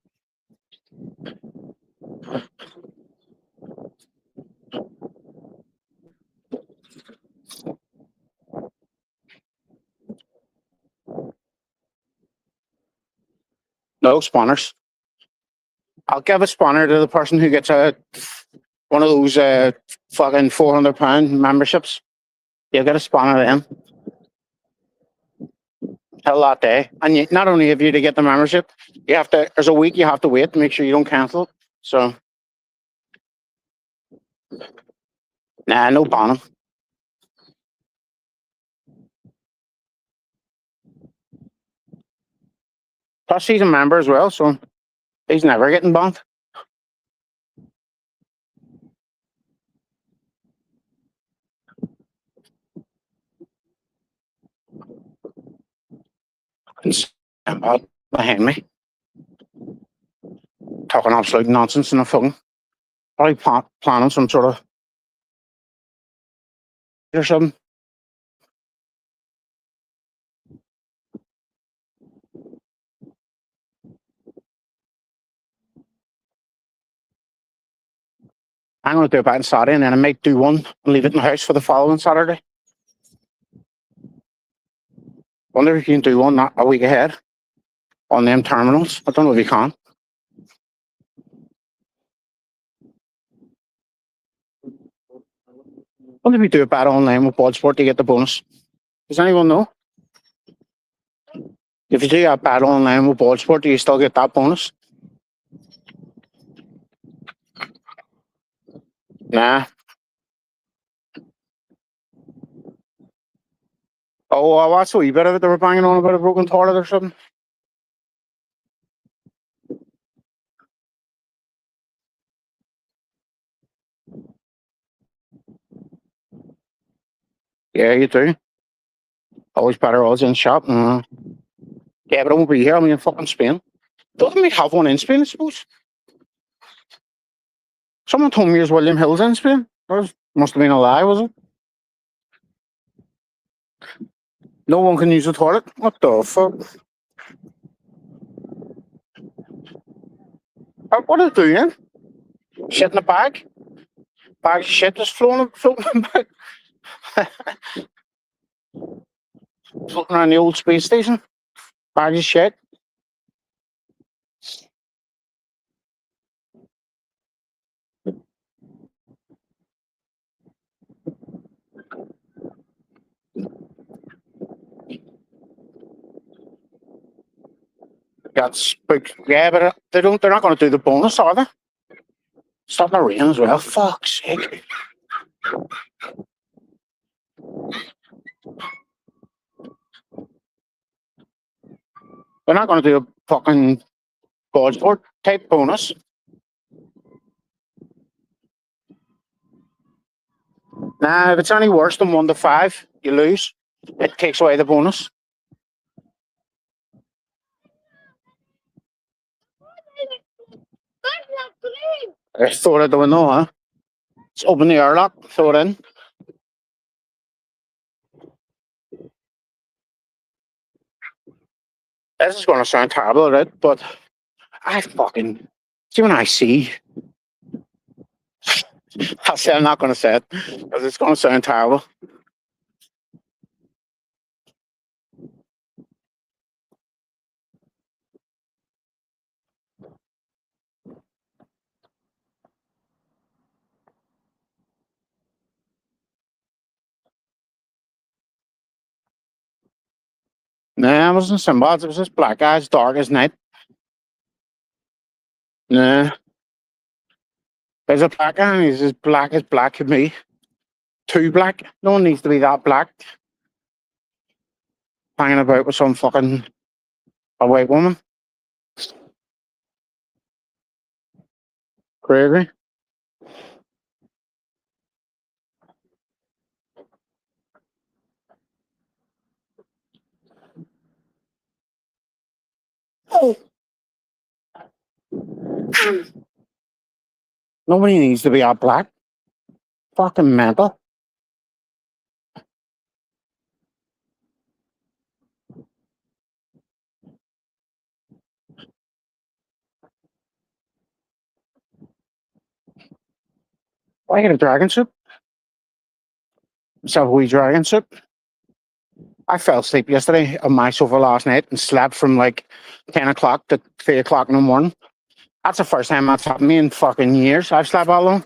No spanners. I'll give a spanner to the person who gets one of those fucking £400 memberships. You'll get a spanner then. Tell that day. And you, not only have you to get the membership, you have to. There's a week you have to wait to make sure you don't cancel it. So, nah, no banning. Plus, he's a member as well, so he's never getting banned. Behind me, talking absolute nonsense in a phone. Probably planning some sort of or something. I'm going to do it back on Saturday, and then I might do one and leave it in the house for the following Saturday. Wonder if you can do one not a week ahead on them terminals. I don't know if you can. Wonder if you do a bet online with Bodsport to get the bonus. Does anyone know? If you do a bet online with Bodsport, do you still get that bonus? Nah. Oh, I watched a wee bit of it. They were banging on about a broken toilet or something. Yeah, you do. Always better odds in shop. Yeah, but I won't be here. I'm in fucking Spain. Doesn't we have one in Spain, I suppose? Someone told me it was William Hill's in Spain. Must have been a lie, was it? No one can use the toilet. What the fuck? What are they doing? Shit in a bag? Bag of shit just floating back. Floating around the old space station. Bag of shit. Got spooked. Yeah, but they're not going to do the bonus, are they? It's starting to rain as well. Fuck's sake. They're not going to do a fucking God's Board type bonus. Nah, if it's any worse than 1 to 5, you lose. It takes away the bonus. I throw it out the window, huh? Let's open the airlock, throw it in. This is going to sound terrible, right? But I fucking see when I see. I'll say I'm not going to say it because it's going to sound terrible. Nah, it wasn't Sinbad. It was just black guy, as dark as night. Nah. There's a black guy and he's as black as me. Too black. No one needs to be that black. Hanging about with some fucking a white woman. Crazy. Oh. Nobody needs to be that black. Fucking mental. Why get a dragon soup? Myself a wee dragon soup. I fell asleep yesterday on my sofa last night and slept from like 10 o'clock to 3 o'clock in the morning. That's the first time that's happened to me in fucking years. I've slept that long.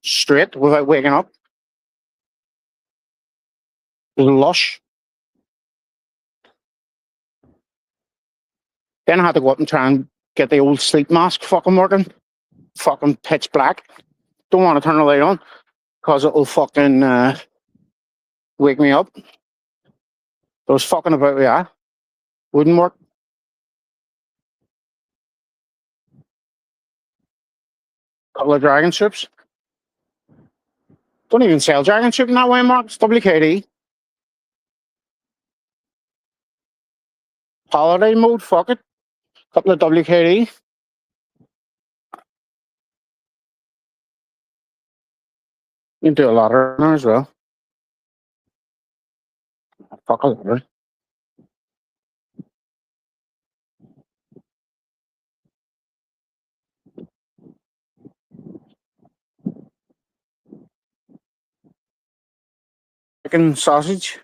Straight without waking up. Lush. Then I had to go up and try and get the old sleep mask fucking working. Fucking pitch black. Don't want to turn the light on because it'll fucking wake me up. I was fucking about with that. Wouldn't work. Couple of dragon soups. Don't even sell dragon soup in that way, Mark. It's WKD. Holiday mode, fuck it. Couple of WKD. You can do a lot of there as well. Fuck a lot. Chicken sausage.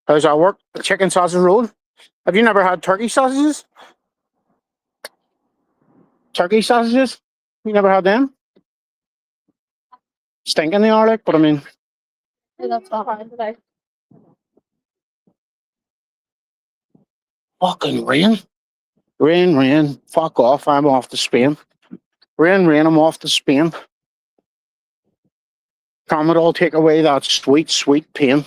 How's that work? Chicken sausage roll. Have you never had turkey sausages? Turkey sausages? You never had them? Stinking they are like, but I mean. That's not hard today. Fucking rain. Rain. Fuck off. I'm off to Spain. Rain, I'm off to Spain. Come it all take away that sweet pain.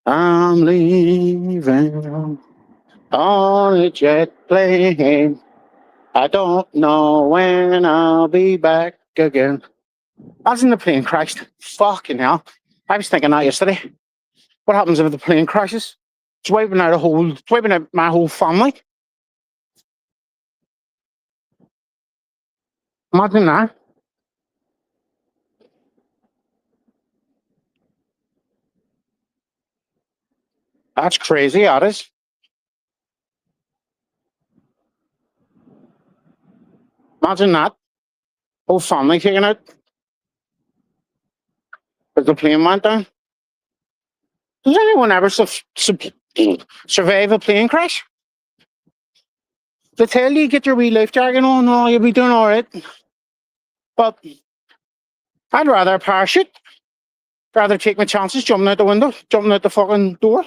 I'm leaving on a jet plane. I don't know when I'll be back again. Imagine the plane crashed. Fucking hell. I was thinking that yesterday. What happens if the plane crashes? It's wiping out my whole family. Imagine that. That's crazy, that is. Imagine that. Whole family taken out. Because the plane went down. Does anyone ever survive a plane crash? They tell you get your wee life jacket on, oh, you'll be doing all right. But I'd rather parachute. Rather take my chances jumping out the window, jumping out the fucking door.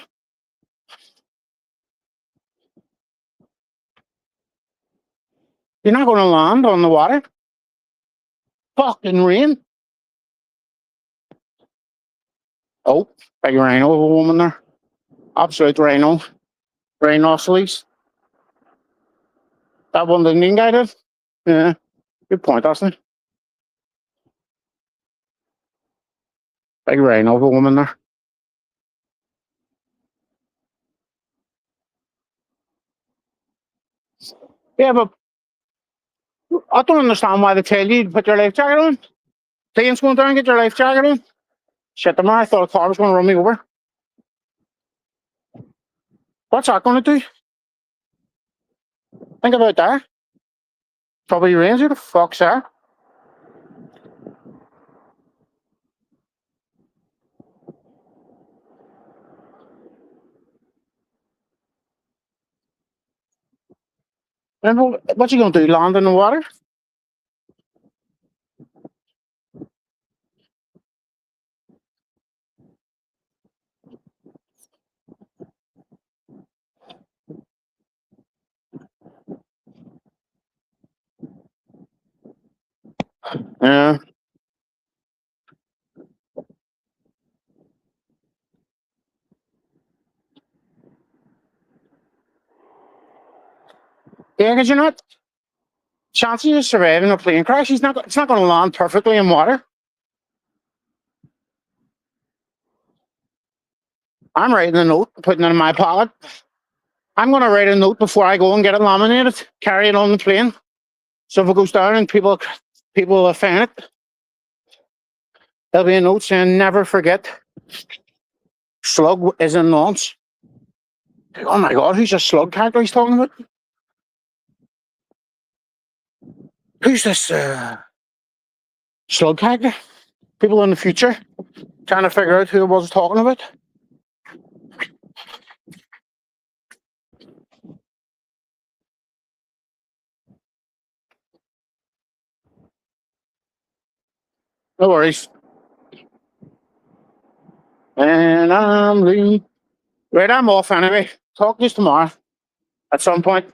You're not going to land on the water. Fucking rain. Oh, big rhino of a woman there. Absolute rhino. Rhinoceros. That one didn't even get it. Yeah, good point, actually. Big rhino of a woman there. Yeah, but I don't understand why they tell you to put your life jacket on. Plane's going down, get your life jacket on. Shit, the man, I thought a car was going to run me over. What's that going to do? Think about that. Probably rains. Who the fuck's that? And what's he going to do? Land in the water? Yeah. Yeah, because you're not. Chances of surviving a plane crash, it's not going to land perfectly in water. I'm writing a note, putting it in my pocket. I'm going to write a note before I go and get it laminated, carry it on the plane. So if it goes down and people find it, there'll be a note saying, never forget, slug is in launch. Oh my God, who's this slug character he's talking about? Who's this slug character? People in the future trying to figure out who it was talking about. No worries. And I'm leaving. Right, I'm off anyway. Talk to you tomorrow at some point.